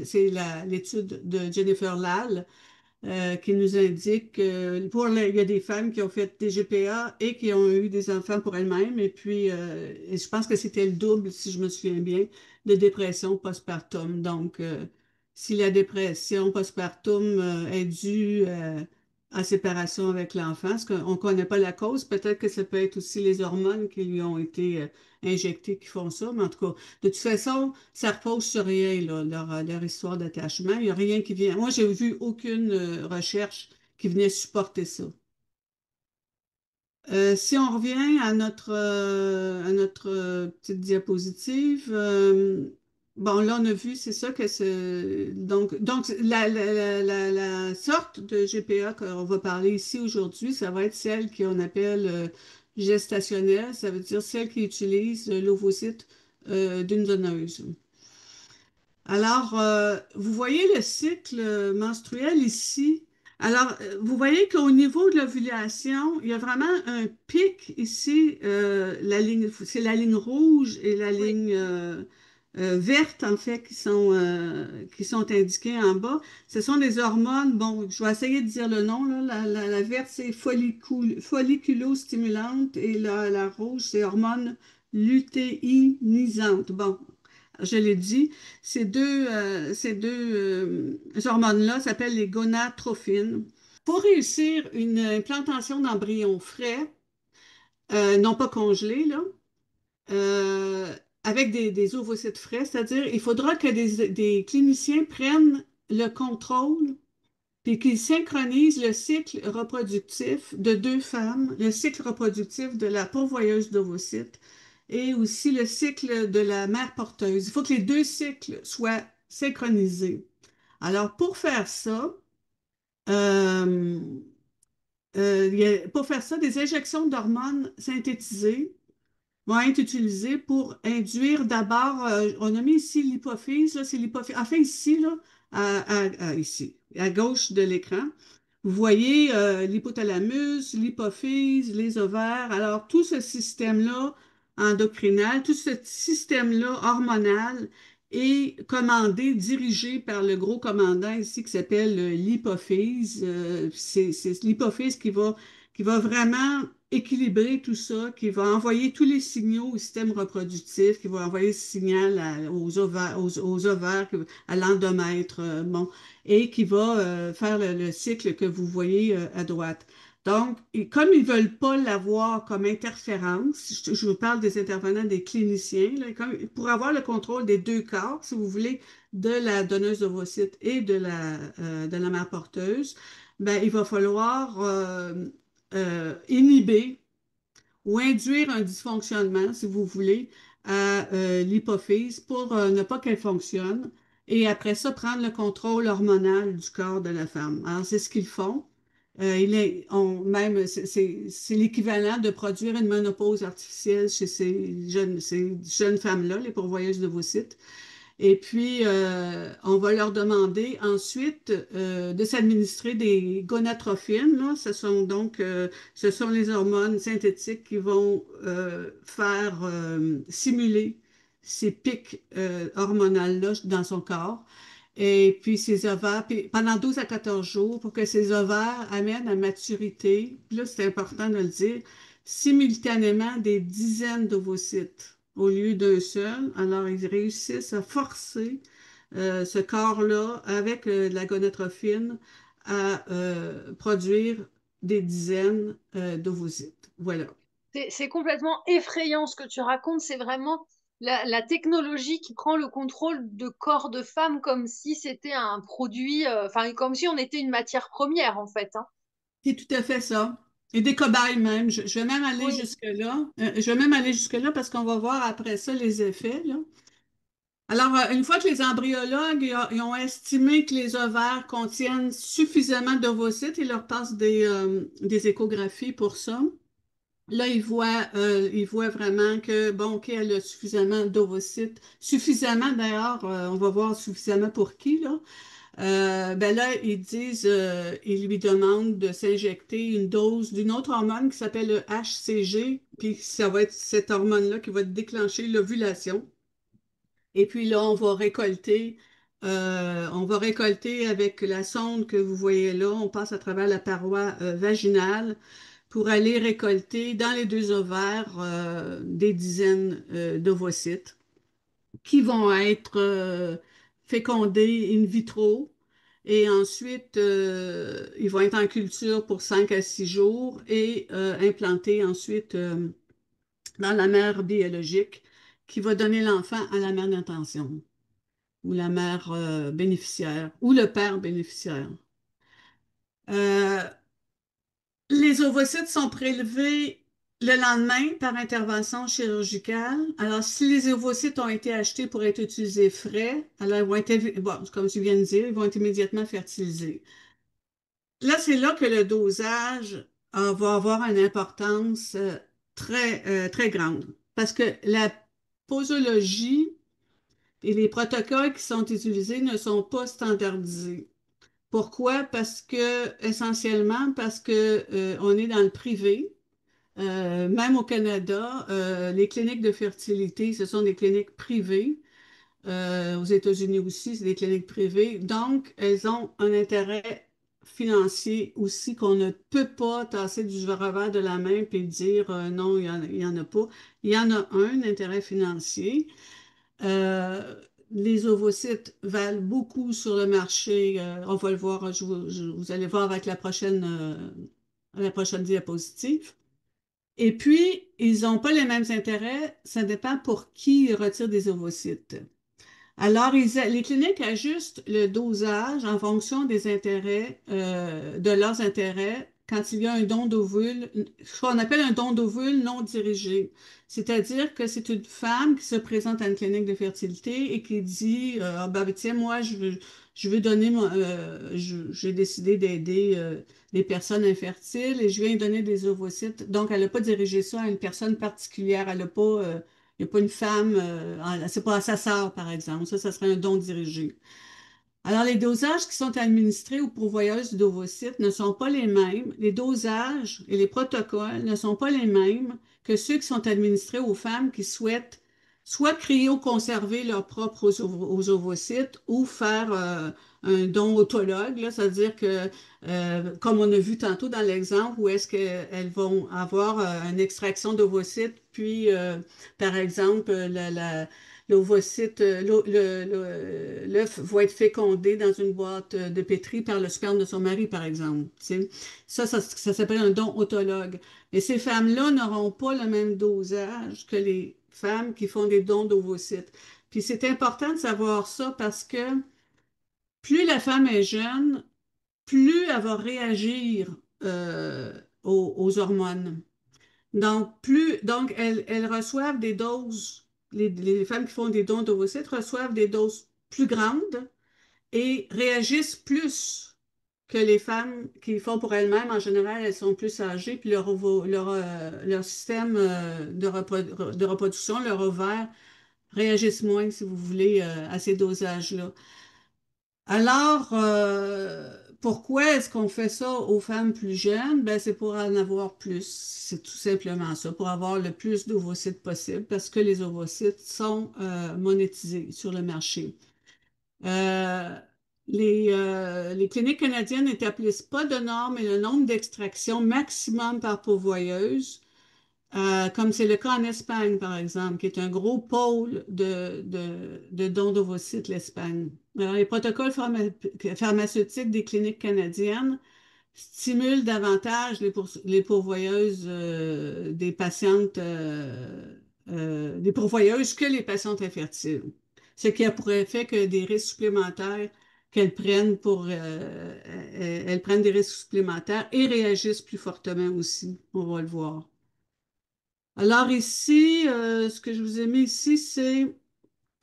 B: l'étude de Jennifer Lal qui nous indique que il y a des femmes qui ont fait des GPA et qui ont eu des enfants pour elles-mêmes et puis et je pense que c'était le double, si je me souviens bien, de dépression postpartum. Donc, si la dépression postpartum est due à séparation avec l'enfant, parce qu'on ne connaît pas la cause. Peut-être que ça peut être aussi les hormones qui lui ont été injectées qui font ça, mais en tout cas, de toute façon, ça repose sur rien, là, leur histoire d'attachement. Il n'y a rien qui vient. Moi, j'ai vu aucune recherche qui venait supporter ça. Si on revient à notre petite diapositive, bon, là, on a vu, c'est ça que c'est. Donc la sorte de GPA qu'on va parler ici aujourd'hui, ça va être celle qu'on appelle gestationnelle, ça veut dire celle qui utilise l'ovocyte d'une donneuse. Alors, vous voyez le cycle menstruel ici. Alors, vous voyez qu'au niveau de l'ovulation, il y a vraiment un pic ici. C'est la ligne rouge et la
A: Oui,
B: ligne verte, en fait, qui sont indiquées en bas. Ce sont des hormones. Bon, je vais essayer de dire le nom, là. La verte, c'est folliculostimulante et la rouge, c'est hormone lutéinisantes. Bon, je l'ai dit, ces deux hormones-là s'appellent les gonatrophines. Pour réussir une implantation d'embryons frais, non pas congelés, là, euh, avec des ovocytes frais, c'est-à-dire il faudra que des cliniciens prennent le contrôle puis qu'ils synchronisent le cycle reproductif de deux femmes, le cycle reproductif de la pourvoyeuse d'ovocytes et aussi le cycle de la mère porteuse. Il faut que les deux cycles soient synchronisés. Alors, pour faire ça, euh, pour faire ça, des injections d'hormones synthétisées vont être utilisées pour induire d'abord, on a mis ici l'hypophyse, là, c'est l'hypophyse, enfin ici, là, ici, à gauche de l'écran, vous voyez l'hypothalamus, l'hypophyse, les ovaires. Alors, tout ce système-là endocrinal, tout ce système-là hormonal est commandé, dirigé par le gros commandant ici qui s'appelle l'hypophyse. C'est l'hypophyse qui va vraiment équilibrer tout ça, qui va envoyer tous les signaux au système reproductif, qui va envoyer ce signal aux ovaires, à l'endomètre, bon, et qui va faire le cycle que vous voyez à droite. Donc, et comme ils ne veulent pas l'avoir comme interférence, je vous parle des intervenants, des cliniciens, là, pour avoir le contrôle des deux corps, si vous voulez, de la donneuse d'ovocytes et de la mère porteuse, ben, il va falloir inhiber ou induire un dysfonctionnement, si vous voulez, à l'hypophyse pour ne pas qu'elle fonctionne. Et après ça, prendre le contrôle hormonal du corps de la femme. Alors, c'est ce qu'ils font. Même, c'est l'équivalent de produire une ménopause artificielle chez ces jeunes femmes-là, les pourvoyeuses d'ovocytes. Et puis, on va leur demander ensuite de s'administrer des gonatrophines, là. Ce sont les hormones synthétiques qui vont faire simuler ces pics hormonaux-là dans son corps. Et puis ces ovaires, puis pendant 12 à 14 jours, pour que ces ovaires amènent à maturité, puis là c'est important de le dire, simultanément des dizaines d'ovocytes au lieu d'un seul. Alors ils réussissent à forcer ce corps-là avec de la gonatrophine à produire des dizaines d'ovocytes. Voilà.
A: C'est complètement effrayant ce que tu racontes. C'est vraiment la technologie qui prend le contrôle de corps de femmes comme si c'était un produit, enfin, comme si on était une matière première, en fait, hein.
B: C'est tout à fait ça. Et des cobayes même. Je vais même aller
A: Oui.
B: jusque-là. Je vais même aller jusque-là parce qu'on va voir après ça les effets, là. Alors, une fois que les embryologues ils ont estimé que les ovaires contiennent suffisamment d'ovocytes, ils leur passent des échographies pour ça. Là, ils voient vraiment que, bon, OK, elle a suffisamment d'ovocytes. Suffisamment, d'ailleurs, on va voir suffisamment pour qui, là. Ben là, ils lui demandent de s'injecter une dose d'une autre hormone qui s'appelle le HCG, puis ça va être cette hormone-là qui va déclencher l'ovulation. Et puis là, on va récolter avec la sonde que vous voyez là, on passe à travers la paroi vaginale pour aller récolter dans les deux ovaires des dizaines d'ovocytes qui vont être fécondés in vitro. Et ensuite, ils vont être en culture pour 5 à 6 jours et implantés ensuite dans la mère biologique qui va donner l'enfant à la mère d'intention ou la mère bénéficiaire ou le père bénéficiaire. Euh, les ovocytes sont prélevés le lendemain par intervention chirurgicale. Alors, si les ovocytes ont été achetés pour être utilisés frais, alors ils vont être, bon, comme tu viens de dire, ils vont être immédiatement fertilisés. Là, c'est là que le dosage va avoir une importance très grande. Parce que la posologie et les protocoles qui sont utilisés ne sont pas standardisés. Pourquoi? Essentiellement, parce que, on est dans le privé. Même au Canada, les cliniques de fertilité, ce sont des cliniques privées. Aux États-Unis aussi, c'est des cliniques privées. Donc, elles ont un intérêt financier aussi qu'on ne peut pas tasser du revers de la main et dire non, il y en a pas. Il y en a un intérêt financier. Euh, les ovocytes valent beaucoup sur le marché. On va le voir, vous allez voir avec la prochaine diapositive. Et puis, ils n'ont pas les mêmes intérêts. Ça dépend pour qui ils retirent des ovocytes. Alors, les cliniques ajustent le dosage en fonction des intérêts, de leurs intérêts quand il y a un don d'ovule, ce qu'on appelle un don d'ovule non dirigé. C'est-à-dire que c'est une femme qui se présente à une clinique de fertilité et qui dit, ah ben, tiens, moi, je veux donner, j'ai décidé d'aider les personnes infertiles et je viens donner des ovocytes. Donc, elle n'a pas dirigé ça à une personne particulière. Elle n'a pas, il n'y a pas une femme, c'est pas à sa sœur, par exemple. Ça serait un don dirigé. Alors, les dosages qui sont administrés aux pourvoyeuses d'ovocytes ne sont pas les mêmes. Les dosages et les protocoles ne sont pas les mêmes que ceux qui sont administrés aux femmes qui souhaitent soit cryoconserver leurs propres aux ovocytes ou faire un don autologue, là, c'est-à-dire que, comme on a vu tantôt dans l'exemple, où est-ce qu'elles vont avoir une extraction d'ovocytes, puis, par exemple, l'ovocyte, l'œuf va être fécondé dans une boîte de pétri par le sperme de son mari, par exemple. Tu sais. Ça s'appelle un don autologue. Mais ces femmes-là n'auront pas le même dosage que les femmes qui font des dons d'ovocytes. Puis c'est important de savoir ça parce que plus la femme est jeune, plus elle va réagir aux hormones. Donc elles reçoivent des doses, les femmes qui font des dons d'ovocytes reçoivent des doses plus grandes et réagissent plus que les femmes qui font pour elles-mêmes. En général, elles sont plus âgées, puis leur système de reproduction, leur ovaire, réagissent moins, si vous voulez, à ces dosages-là. Alors, pourquoi est-ce qu'on fait ça aux femmes plus jeunes? Ben, c'est pour en avoir plus. C'est tout simplement ça, pour avoir le plus d'ovocytes possible, parce que les ovocytes sont monétisés sur le marché. Euh, les cliniques canadiennes n'établissent pas de normes et le nombre d'extractions maximum par pourvoyeuse, comme c'est le cas en Espagne, par exemple, qui est un gros pôle de dons d'ovocytes, l'Espagne. Alors, les protocoles pharmaceutiques des cliniques canadiennes stimulent davantage les pourvoyeuses des patientes, des pourvoyeuses que les patientes infertiles. Ce qui a pour effet que des risques supplémentaires qu'elles prennent elles prennent des risques supplémentaires et réagissent plus fortement aussi. On va le voir. Alors ici, ce que je vous ai mis ici, c'est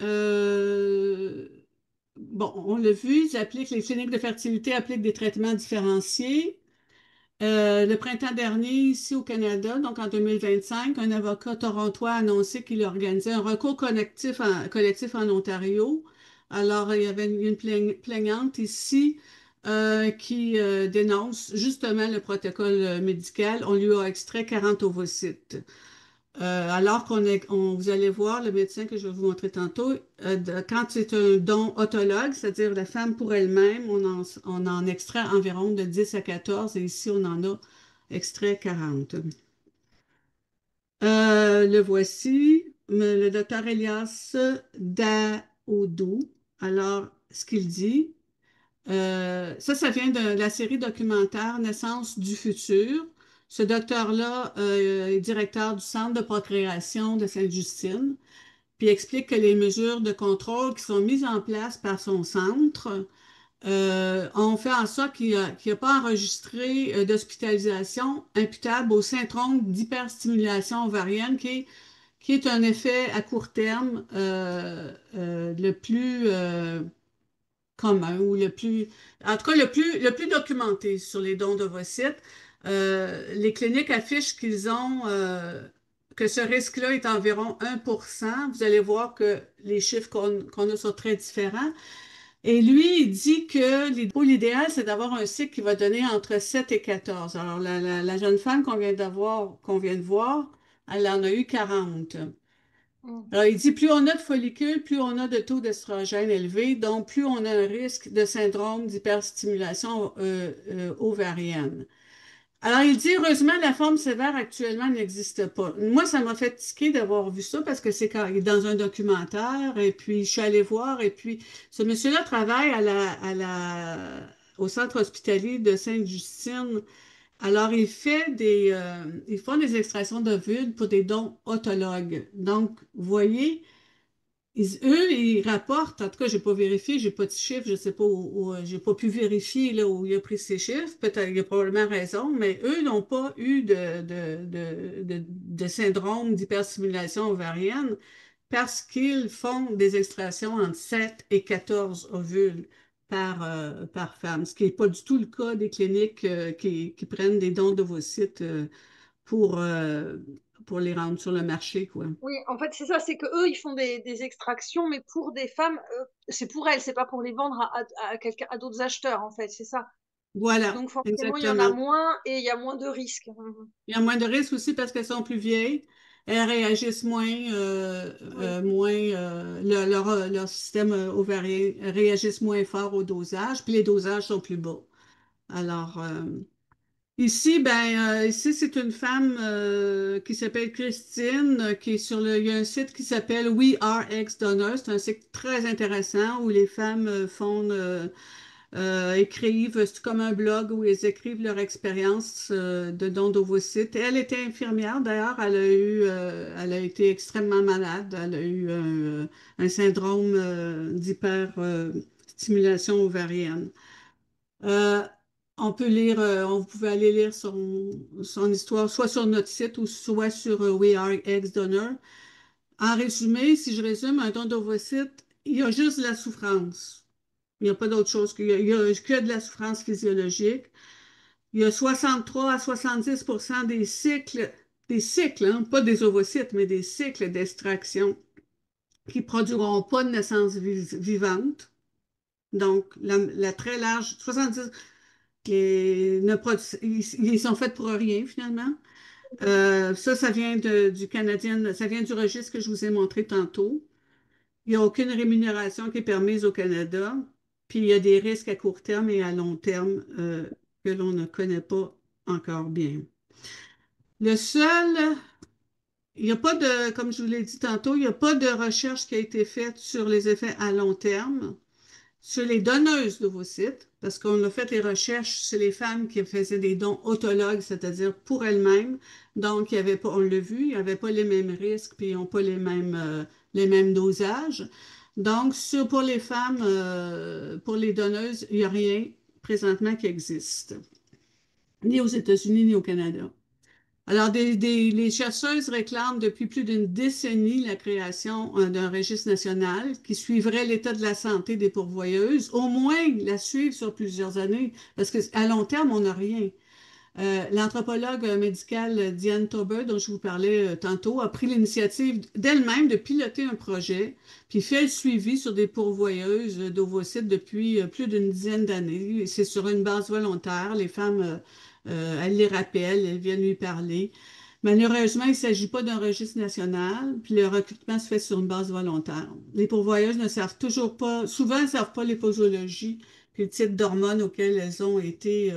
B: euh, bon, on l'a vu, les cliniques de fertilité appliquent des traitements différenciés. Le printemps dernier, ici au Canada, donc en 2025, un avocat torontois a annoncé qu'il organisait un recours collectif en Ontario. Alors, il y avait une plaignante ici qui dénonce justement le protocole médical. On lui a extrait 40 ovocytes. Alors vous allez voir le médecin que je vais vous montrer tantôt, quand c'est un don autologue, c'est-à-dire la femme pour elle-même, on en extrait environ de 10 à 14 et ici on en a extrait 40. Le voici, le docteur Elias Daoudou. Alors, ce qu'il dit, ça vient de la série documentaire Naissance du futur. Ce docteur-là est directeur du Centre de procréation de Sainte-Justine, puis il explique que les mesures de contrôle qui sont mises en place par son centre ont fait en sorte qu'il n'y a pas enregistré d'hospitalisation imputable au syndrome d'hyperstimulation ovarienne, qui est un effet à court terme le plus commun ou en tout cas le plus documenté sur les dons d'ovocytes. Les cliniques affichent que ce risque-là est environ 1%. Vous allez voir que les chiffres qu'on a sont très différents. Et lui, il dit que l'idéal, c'est d'avoir un cycle qui va donner entre 7 et 14. Alors, la jeune femme qu'on vient de voir, elle en a eu 40.
A: Mm.
B: Alors, il dit, plus on a de follicules, plus on a de taux d'estrogène élevé, donc plus on a un risque de syndrome d'hyperstimulation ovarienne. Alors, il dit, heureusement, la forme sévère actuellement n'existe pas. Moi, ça m'a fait tiquer d'avoir vu ça parce que c'est dans un documentaire, et puis je suis allée voir, et puis ce monsieur-là travaille au centre hospitalier de Sainte-Justine. Alors, ils font des extractions d'ovules pour des dons autologues. Donc, vous voyez, eux, ils rapportent, en tout cas, j'ai pas vérifié, j'ai pas de chiffres, je sais pas j'ai pas pu vérifier là où il a pris ces chiffres, peut-être il a probablement raison, mais eux n'ont pas eu de syndrome d'hyperstimulation ovarienne parce qu'ils font des extractions entre 7 et 14 ovules par femme, ce qui n'est pas du tout le cas des cliniques qui prennent des dons d'ovocytes pour, euh, pour les rendre sur le marché, quoi.
A: Oui, en fait, c'est ça, c'est que eux, ils font des extractions, mais pour des femmes, c'est pour elles, c'est pas pour les vendre à d'autres acheteurs, en fait, c'est ça.
B: Voilà,
A: Donc forcément, il y en a
B: exactement.
A: moins et il y a moins de risques. Mhm.
B: Il y a moins de risques aussi parce qu'elles sont plus vieilles. Elles réagissent
A: Oui.
B: leur système ovarien réagissent moins fort au dosage, puis les dosages sont plus bas. Alors, ici, c'est une femme qui s'appelle Christine, qui est il y a un site qui s'appelle We Are Ex Donors. C'est un site très intéressant où les femmes écrivent, c'est comme un blog où elles écrivent leur expérience de don d'ovocytes. Elle était infirmière, d'ailleurs, elle a été extrêmement malade. Elle a eu un syndrome d'hyperstimulation ovarienne. Euh, vous pouvez aller lire son histoire, soit sur notre site ou soit sur We Are Ex Donor. En résumé, si je résume, un don d'ovocytes, il y a juste de la souffrance. Il n'y a pas d'autre chose. Il y a que de la souffrance physiologique. Il y a 63 à 70 des cycles, hein, pas des ovocytes, mais des cycles d'extraction qui ne produiront pas de naissance vivante. Donc, la très large, 70, ils sont faits pour rien finalement. Ça vient du Canadien, ça vient du registre que je vous ai montré tantôt. Il n'y a aucune rémunération qui est permise au Canada. Puis il y a des risques à court terme et à long terme que l'on ne connaît pas encore bien. Le seul, il n'y a pas de, comme je vous l'ai dit tantôt, il n'y a pas de recherche qui a été faite sur les effets à long terme. Sur les donneuses d'ovocytes, parce qu'on a fait les recherches sur les femmes qui faisaient des dons autologues, c'est-à-dire pour elles-mêmes. Donc, il y avait pas, on l'a vu, il n'y avait pas les mêmes risques, puis ils n'ont pas les mêmes dosages. Donc, pour les femmes, pour les donneuses, il n'y a rien présentement qui existe, ni aux États-Unis, ni au Canada. Alors, les chercheuses réclament depuis plus d'une décennie la création d'un registre national qui suivrait l'état de la santé des pourvoyeuses, au moins la suivre sur plusieurs années, parce qu'à long terme, on n'a rien. L'anthropologue médicale Diane Tauber, dont je vous parlais tantôt, a pris l'initiative d'elle-même de piloter un projet, puis fait le suivi sur des pourvoyeuses d'ovocytes depuis plus d'une dizaine d'années. C'est sur une base volontaire. Les femmes, elle les rappelle, elles viennent lui parler. Malheureusement, il ne s'agit pas d'un registre national, puis le recrutement se fait sur une base volontaire. Les pourvoyeuses ne savent toujours pas, souvent, elles ne savent pas les posologies puis le type d'hormones auxquelles elles ont été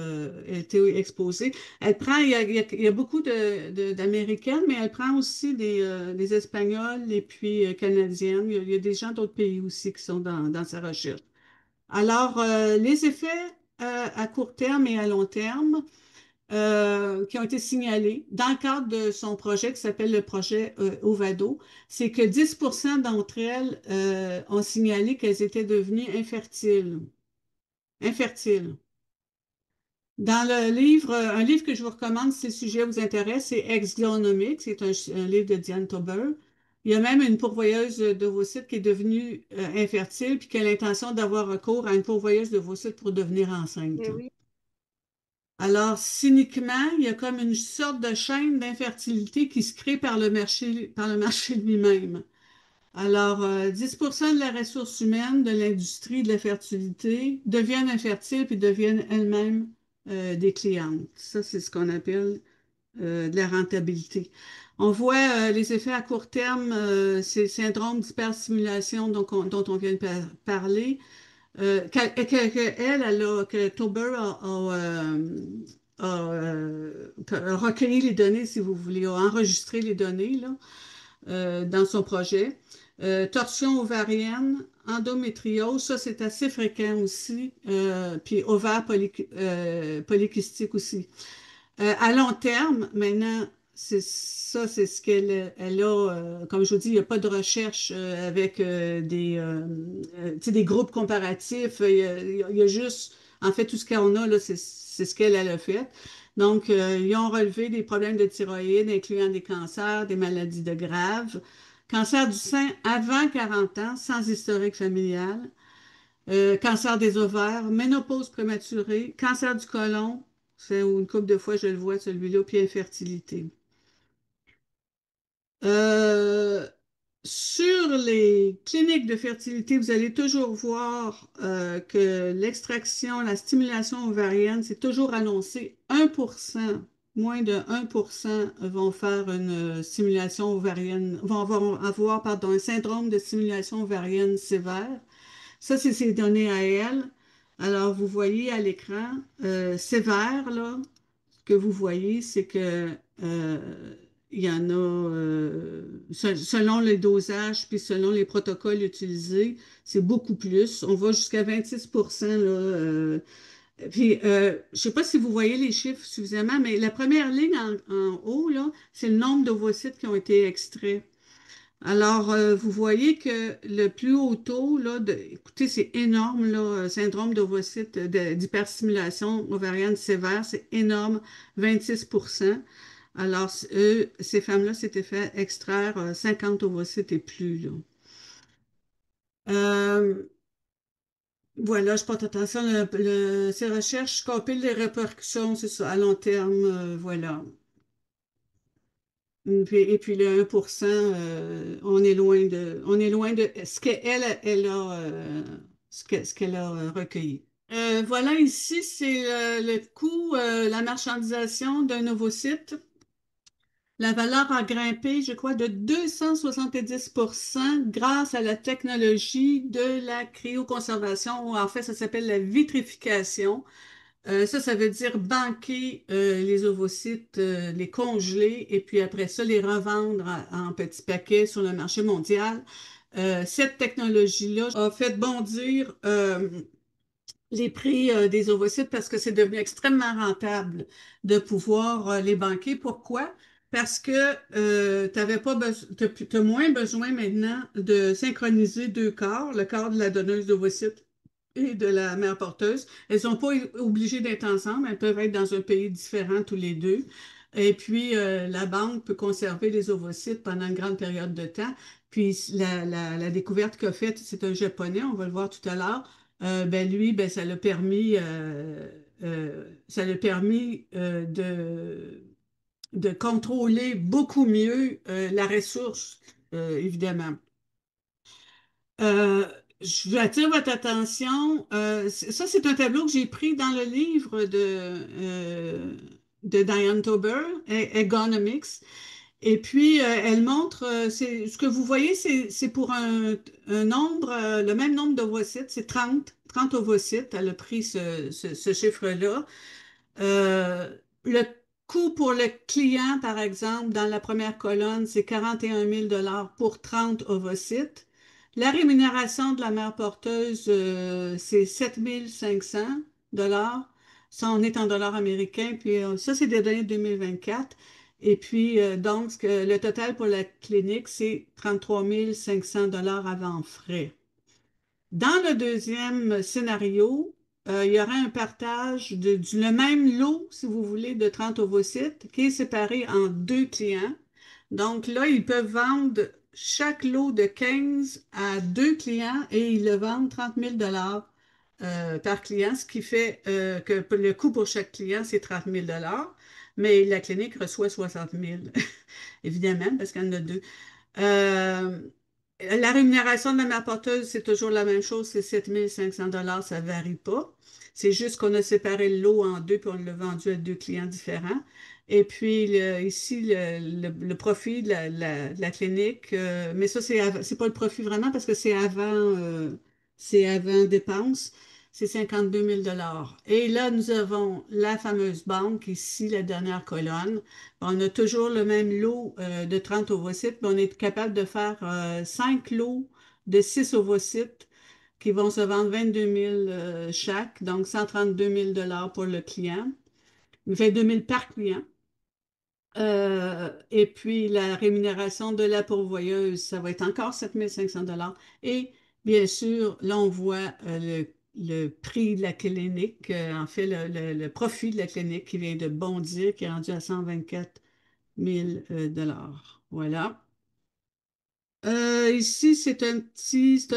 B: exposées. Elle prend, il y a beaucoup d'Américaines, mais elle prend aussi des Espagnols et puis Canadiennes. Il y a des gens d'autres pays aussi qui sont dans sa recherche. Alors, les effets à court terme et à long terme qui ont été signalés dans le cadre de son projet qui s'appelle le projet Ovado, c'est que 10% d'entre elles ont signalé qu'elles étaient devenues infertiles. Infertile. Dans le livre, un livre que je vous recommande si le sujet vous intéresse, c'est Ex-Glonomics, c'est un livre de Diane Tauber. Il y a même une pourvoyeuse d'ovocytes qui est devenue infertile puis qui a l'intention d'avoir recours à une pourvoyeuse d'ovocytes pour devenir enceinte.
A: Eh oui.
B: Alors, cyniquement, il y a comme une sorte de chaîne d'infertilité qui se crée par le marché lui-même. Alors, 10% de la ressource humaine de l'industrie de la fertilité deviennent infertiles puis deviennent elles-mêmes des clientes. Ça, c'est ce qu'on appelle de la rentabilité. On voit les effets à court terme, c'est syndrome d'hyperstimulation dont on vient de parler. Que Tauber a recueilli les données, si vous voulez, a enregistré les données là, dans son projet. Torsion ovarienne, endométriose, ça c'est assez fréquent aussi, puis ovaire polykystique aussi. À long terme, maintenant, c'est ce qu'elle a. Comme je vous dis, il n'y a pas de recherche avec tu sais, des groupes comparatifs. Il y a juste, en fait, tout ce qu'on a là, c'est ce qu'elle a fait. Donc, ils ont relevé des problèmes de thyroïde, incluant des cancers, des maladies de graves, cancer du sein avant 40 ans, sans historique familial, cancer des ovaires, ménopause prématurée, cancer du côlon, c'est une couple de fois je le vois celui-là, puis infertilité. Euh, sur les cliniques de fertilité, vous allez toujours voir que l'extraction, la stimulation ovarienne, c'est toujours annoncé 1%, moins de 1% vont faire une stimulation ovarienne, vont avoir, pardon, un syndrome de stimulation ovarienne sévère. Ça, c'est ses données à elle. Alors, vous voyez à l'écran, sévère, là, ce que vous voyez, c'est que il y en a, selon les dosages, puis selon les protocoles utilisés, c'est beaucoup plus. On va jusqu'à 26%, là. Puis, je ne sais pas si vous voyez les chiffres suffisamment, mais la première ligne en haut, là, c'est le nombre d'ovocytes qui ont été extraits. Alors, vous voyez que le plus haut taux, là, écoutez, c'est énorme, là, syndrome d'ovocyte, d'hyperstimulation ovarienne sévère, c'est énorme, 26%. Alors, ces femmes-là s'étaient fait extraire 50 ovocytes et plus, là. Euh, voilà, je porte attention, ces recherches compilent les répercussions, c'est ça, à long terme, voilà. Et puis le 1%, on est loin de ce qu'elle a recueilli. Voilà, ici, c'est le coût, la marchandisation d'un ovocyte. La valeur a grimpé, je crois, de 270% grâce à la technologie de la cryoconservation, ou en fait, ça s'appelle la vitrification. Ça veut dire banquer les ovocytes, les congeler et puis après ça, les revendre en petits paquets sur le marché mondial. Cette technologie-là a fait bondir les prix des ovocytes parce que c'est devenu extrêmement rentable de pouvoir les banquer. Pourquoi? Parce que t'as moins besoin maintenant de synchroniser deux corps, le corps de la donneuse d'ovocytes et de la mère porteuse. Elles sont pas obligées d'être ensemble, elles peuvent être dans un pays différent tous les deux. Et puis, la banque peut conserver les ovocytes pendant une grande période de temps. Puis, la découverte qu'a faite, c'est un Japonais, on va le voir tout à l'heure. Ben lui, ben, ça l'a permis de contrôler beaucoup mieux la ressource, évidemment. Euh, je attire votre attention. Ça, c'est un tableau que j'ai pris dans le livre de Diane Tauber, Economics. Et puis, elle montre, ce que vous voyez, c'est pour un nombre, le même nombre d'ovocytes, c'est 30 ovocytes. Elle a pris ce chiffre-là. Le coût pour le client, par exemple, dans la première colonne, c'est 41 000 pour 30 ovocytes. La rémunération de la mère porteuse, c'est 7 500 $. Ça, on est en dollars américains. Puis ça, c'est des données de 2024. Et puis, donc, le total pour la clinique, c'est 33 500 $ avant frais. Dans le deuxième scénario, il y aura un partage le même lot, si vous voulez, de 30 ovocytes qui est séparé en deux clients. Donc là, ils peuvent vendre chaque lot de 15 à deux clients et ils le vendent 30 000 par client, ce qui fait que le coût pour chaque client, c'est 30 000 mais la clinique reçoit 60 000, évidemment, parce qu'il y en a deux. Euh, la rémunération de la mère porteuse, c'est toujours la même chose, c'est 7 500 $, ça ne varie pas. C'est juste qu'on a séparé le lot en deux puis on l'a vendu à deux clients différents. Et puis ici, le profit de la clinique, mais ça, c'est pas le profit vraiment parce que c'est avant dépense, c'est 52 000 $. Et là, nous avons la fameuse banque, ici, la dernière colonne. On a toujours le même lot de 30 ovocytes, mais on est capable de faire 5 lots de 6 ovocytes qui vont se vendre 22 000 chaque, donc 132 000 pour le client, 22 000 par client. Et puis la rémunération de la pourvoyeuse, ça va être encore 7 500 $. Et bien sûr, là, on voit le prix de la clinique, en fait, le profit de la clinique qui vient de bondir, qui est rendu à 124 000 $. Voilà. Ici, c'est un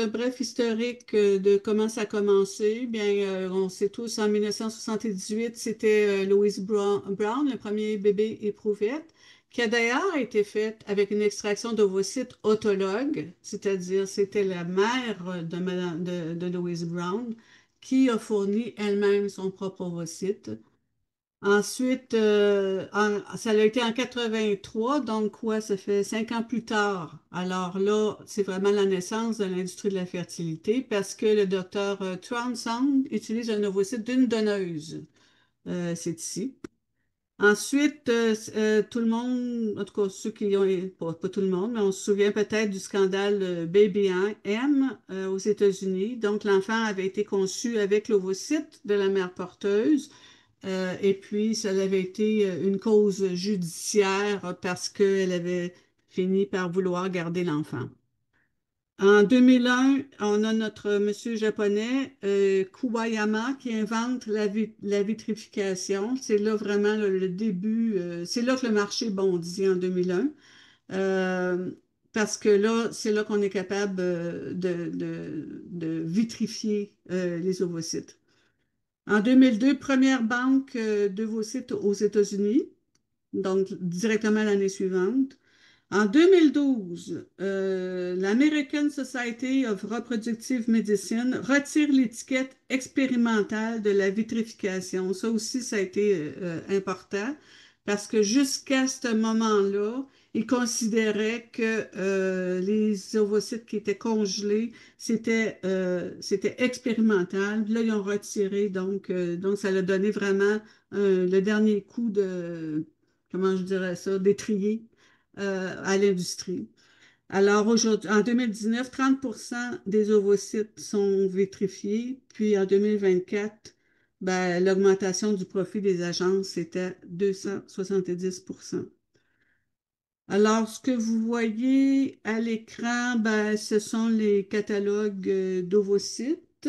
B: bref historique de comment ça a commencé. Bien, on sait tous, en 1978, c'était Louise Brown, le premier bébé éprouvette, qui a d'ailleurs été fait avec une extraction d'ovocytes autologue, c'est-à-dire c'était la mère de Louise Brown qui a fourni elle-même son propre ovocyte. Ensuite, ça a été en 83, donc quoi, ça fait 5 ans plus tard. Alors là, c'est vraiment la naissance de l'industrie de la fertilité parce que le docteur Song utilise un ovocyte d'une donneuse. C'est ici. Ensuite, tout le monde, en tout cas ceux qui ont, pas tout le monde, mais on se souvient peut-être du scandale Baby M aux États-Unis. Donc, l'enfant avait été conçu avec l'ovocyte de la mère porteuse. Et puis, ça avait été une cause judiciaire parce qu'elle avait fini par vouloir garder l'enfant. En 2001, on a notre monsieur japonais, Kuwayama, qui invente la vitrification. C'est là vraiment le début, c'est là que le marché bondit en 2001. Euh, Parce que là, c'est là qu'on est capable de vitrifier les ovocytes. En 2002, première banque d'ovocytes aux États-Unis. donc directement l'année suivante. En 2012, l'American Society of Reproductive Medicine retire l'étiquette expérimentale de la vitrification. Ça aussi, ça a été important parce que jusqu'à ce moment-là, ils considéraient que les ovocytes qui étaient congelés, c'était expérimental. Là, ils ont retiré, donc ça a donné vraiment le dernier coup de, comment je dirais ça, d'étrier à l'industrie. Alors aujourd'hui, en 2019, 30% des ovocytes sont vitrifiés, puis en 2024, ben, l'augmentation du profit des agences était 270%. Alors, ce que vous voyez à l'écran, ben, ce sont les catalogues d'ovocytes.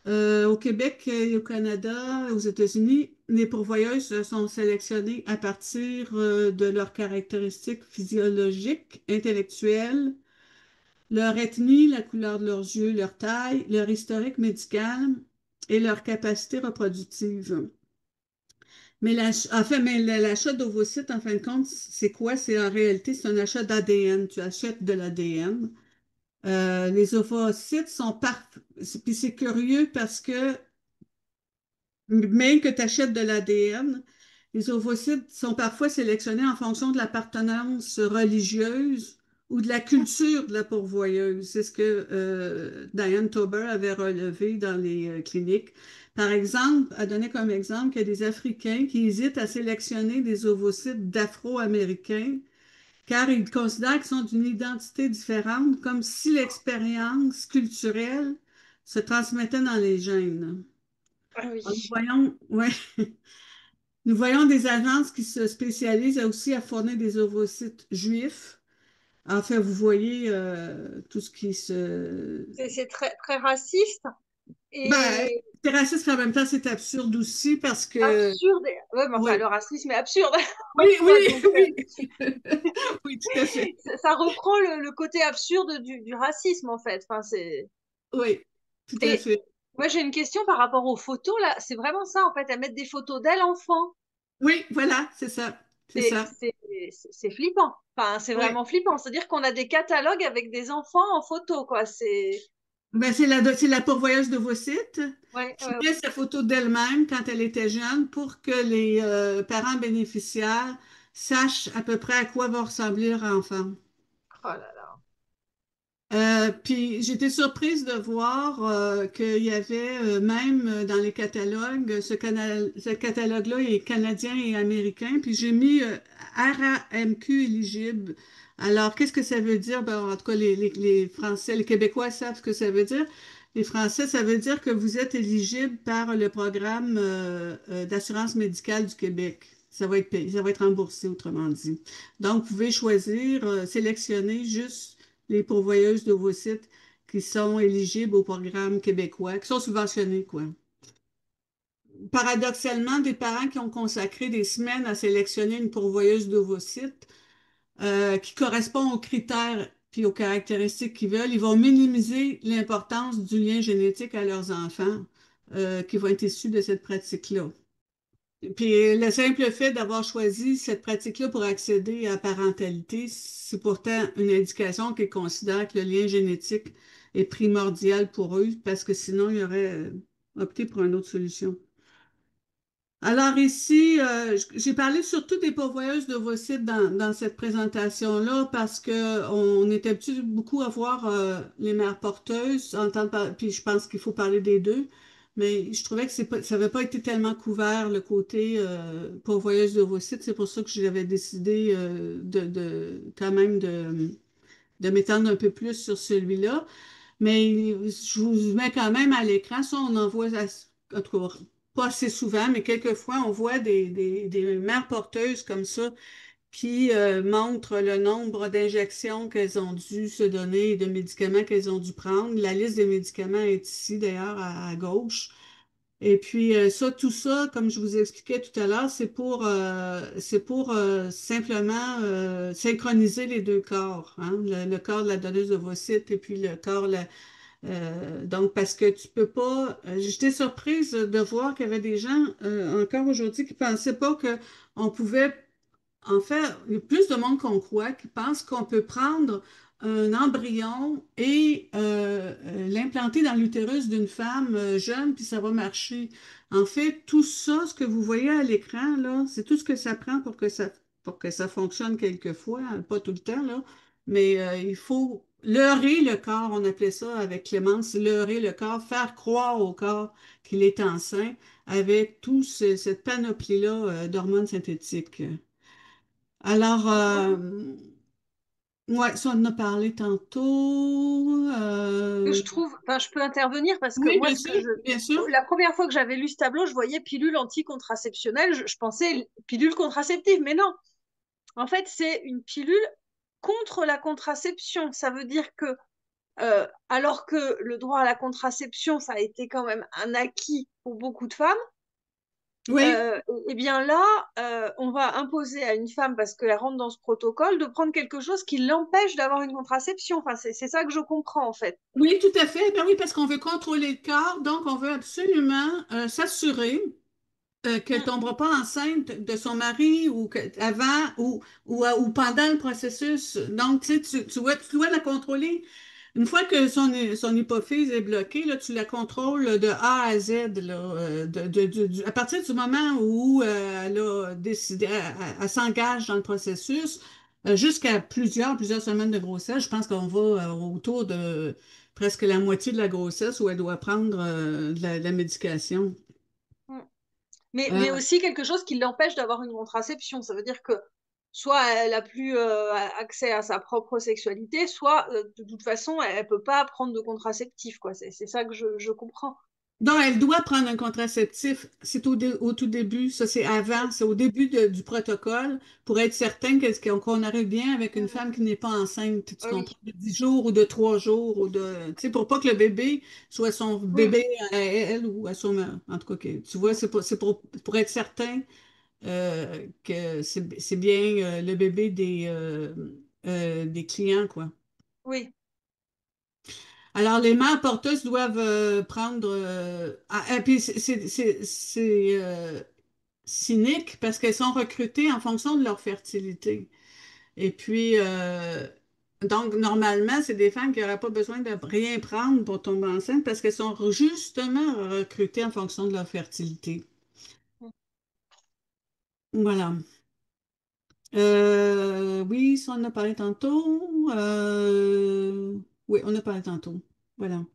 B: Au Québec et au Canada, aux États-Unis, les pourvoyeuses sont sélectionnées à partir de leurs caractéristiques physiologiques, intellectuelles, leur ethnie, la couleur de leurs yeux, leur taille, leur historique médical et leur capacité reproductive. Mais l'achat d'ovocytes, en fin de compte, c'est quoi? C'est en réalité, c'est un achat d'ADN. Tu achètes de l'ADN. Les ovocytes sont parfaits. Puis c'est curieux parce que même que tu achètes de l'ADN, les ovocytes sont parfois sélectionnés en fonction de l'appartenance religieuse ou de la culture de la pourvoyeuse. C'est ce que Diane Tauber avait relevé dans les cliniques. Par exemple, a donné comme exemple qu'il y a des Africains qui hésitent à sélectionner des ovocytes d'Afro-Américains car ils considèrent qu'ils sont d'une identité différente, comme si l'expérience culturelle se transmettait dans les gènes.
A: Ah oui.
B: Alors, ouais, nous voyons des agences qui se spécialisent aussi à fournir des ovocytes juifs. Enfin, vous voyez tout ce qui se...
A: C'est très, très raciste
B: Ben,
A: et
B: c'est raciste, mais en même temps, c'est absurde aussi parce que...
A: absurde. Ouais, mais enfin,
B: Oui,
A: le racisme est absurde
B: oui,
A: en
B: oui,
A: soi. Donc,
B: oui. Oui, tout à fait.
A: ça reprend le côté absurde du racisme, en fait. Enfin, c'est...
B: Oui, tout à
A: Et
B: fait.
A: moi, j'ai une question par rapport aux photos, là. C'est vraiment ça, en fait, à mettre des photos d'elle enfant.
B: Oui, voilà, c'est ça. C'est
A: C'est
B: ça.
A: c'est- c'est flippant. Enfin, c'est
B: Oui.
A: vraiment flippant. C'est-à-dire qu'on a des catalogues avec des enfants en photo, quoi. C'est...
B: Ben, c'est la pourvoyeuse d'ovocytes
A: Ouais,
B: qui
A: ouais,
B: met sa photo d'elle-même quand elle était jeune pour que les parents bénéficiaires sachent à peu près à quoi va ressembler leur enfant.
A: oh là là.
B: Puis j'étais surprise de voir qu'il y avait même dans les catalogues, ce catalogue-là est canadien et américain, puis j'ai mis RAMQ éligible. Alors, qu'est-ce que ça veut dire? Ben, en tout cas, les Français, les Québécois savent ce que ça veut dire. Les Français, ça veut dire que vous êtes éligible par le programme d'assurance médicale du Québec. Ça va être payé, ça va être remboursé, autrement dit. Donc, vous pouvez choisir, sélectionner juste les pourvoyeuses d'ovocytes qui sont éligibles au programme québécois, qui sont subventionnés, quoi. Paradoxalement, des parents qui ont consacré des semaines à sélectionner une pourvoyeuse d'ovocytes qui correspond aux critères puis aux caractéristiques qu'ils veulent, ils vont minimiser l'importance du lien génétique à leurs enfants qui vont être issus de cette pratique-là. Puis le simple fait d'avoir choisi cette pratique-là pour accéder à la parentalité, c'est pourtant une indication qu'ils considèrent que le lien génétique est primordial pour eux, parce que sinon, ils auraient opté pour une autre solution. Alors ici, j'ai parlé surtout des pourvoyeuses d'ovocytes dans cette présentation-là parce que on est habitué beaucoup à voir les mères porteuses, puis je pense qu'il faut parler des deux, mais je trouvais que ça n'avait pas été tellement couvert le côté pourvoyeuse d'ovocytes, c'est pour ça que j'avais décidé quand même de m'étendre un peu plus sur celui-là. Mais je vous mets quand même à l'écran, ça on en voit en tout cas, pas assez souvent, mais quelquefois on voit des mères porteuses comme ça qui montrent le nombre d'injections qu'elles ont dû se donner et de médicaments qu'elles ont dû prendre. La liste des médicaments est ici d'ailleurs à gauche. Et puis tout ça, comme je vous expliquais tout à l'heure, c'est pour simplement synchroniser les deux corps, hein, le corps de la donneuse d'ovocytes et puis le corps, donc, parce que tu peux pas. J'étais surprise de voir qu'il y avait des gens encore aujourd'hui qui pensaient pas qu'on pouvait en fait, il y a plus de monde qu'on croit qui pense qu'on peut prendre un embryon et l'implanter dans l'utérus d'une femme jeune, puis ça va marcher. En fait, tout ça, ce que vous voyez à l'écran, là, c'est tout ce que ça prend pour que ça fonctionne quelquefois, hein, pas tout le temps, là. Mais il faut leurrer le corps, on appelait ça avec Clémence, leurrer le corps, faire croire au corps qu'il est enceint avec cette panoplie-là d'hormones synthétiques. Alors, ouais, ça, on en a parlé tantôt.
A: Je trouve, enfin, je peux intervenir parce que
B: Oui,
A: moi,
B: bien sûr, bien sûr.
A: la première fois que j'avais lu ce tableau, je voyais pilule anticontracéptionnelle, je pensais pilule contraceptive, mais non. En fait, c'est une pilule contre la contraception. Ça veut dire que, alors que le droit à la contraception, ça a été quand même un acquis pour beaucoup de femmes,
B: Oui,
A: et bien là, on va imposer à une femme, parce qu'elle rentre dans ce protocole, de prendre quelque chose qui l'empêche d'avoir une contraception. Enfin, c'est ça que je comprends, en fait.
B: oui, tout à fait. Ben oui, parce qu'on veut contrôler le corps, donc on veut absolument s'assurer qu'elle ne
A: Mm.
B: tombera pas enceinte de son mari avant ou pendant le processus. Donc, tu dois la contrôler. Une fois que son hypophyse est bloquée, là, tu la contrôles de A à Z, là, à partir du moment où elle a décidé, elle s'engage dans le processus, jusqu'à plusieurs semaines de grossesse. Je pense qu'on va autour de presque la moitié de la grossesse où elle doit prendre de la médication.
A: Mm. Mais
B: Euh,
A: aussi quelque chose qui l'empêche d'avoir une contraception. Ça veut dire que soit elle a plus accès à sa propre sexualité, soit de toute façon, elle peut pas prendre de contraceptif, quoi. C'est ça que je comprends.
B: Non, elle doit prendre un contraceptif. C'est au tout début. Ça, c'est avant. C'est au début du protocole pour être certain qu'on arrive bien avec une
A: Mm.
B: femme qui n'est pas enceinte. Tu
A: Ah oui,
B: comprends? De 10 jours ou de 3 jours ou de. Tu sais, pour pas que le bébé soit son
A: oui.
B: bébé à elle ou à son mère. En tout cas, tu vois,
A: Mm.
B: c'est pour être certain que c'est bien le bébé des clients, quoi.
A: Oui,
B: Alors, les mères porteuses doivent prendre. Et puis, cyniques parce qu'elles sont recrutées en fonction de leur fertilité. Et puis, donc, normalement, c'est des femmes qui n'auraient pas besoin de rien prendre pour tomber enceinte parce qu'elles sont justement recrutées en fonction de leur fertilité. Voilà. Oui, ça, on en a parlé tantôt. Oui, on en a parlé tantôt. Voilà.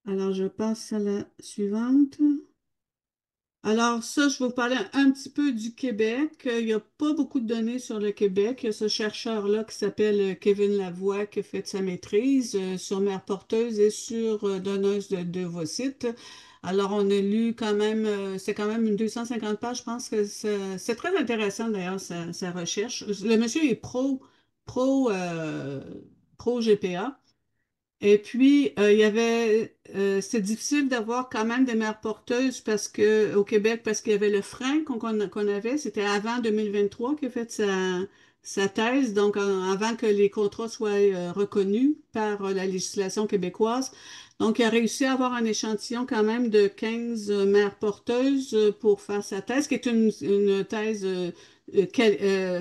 B: Alors, je passe à la suivante. Alors ça, je vais vous parler un petit peu du Québec. Il n'y a pas beaucoup de données sur le Québec. Il y a ce chercheur-là qui s'appelle Kevin Lavoie qui a fait sa maîtrise sur mère porteuse et sur donneuse d'ovocytes. Alors on a lu quand même, c'est quand même une 250 pages. Je pense que c'est très intéressant d'ailleurs sa recherche. Le monsieur est pro GPA. Et puis, c'est difficile d'avoir quand même des mères porteuses au Québec, parce qu'il y avait le frein qu'on avait, c'était avant 2023 qu'il a fait sa thèse, donc avant que les contrats soient reconnus par la législation québécoise. Donc, il a réussi à avoir un échantillon quand même de 15 mères porteuses pour faire sa thèse, qui est une thèse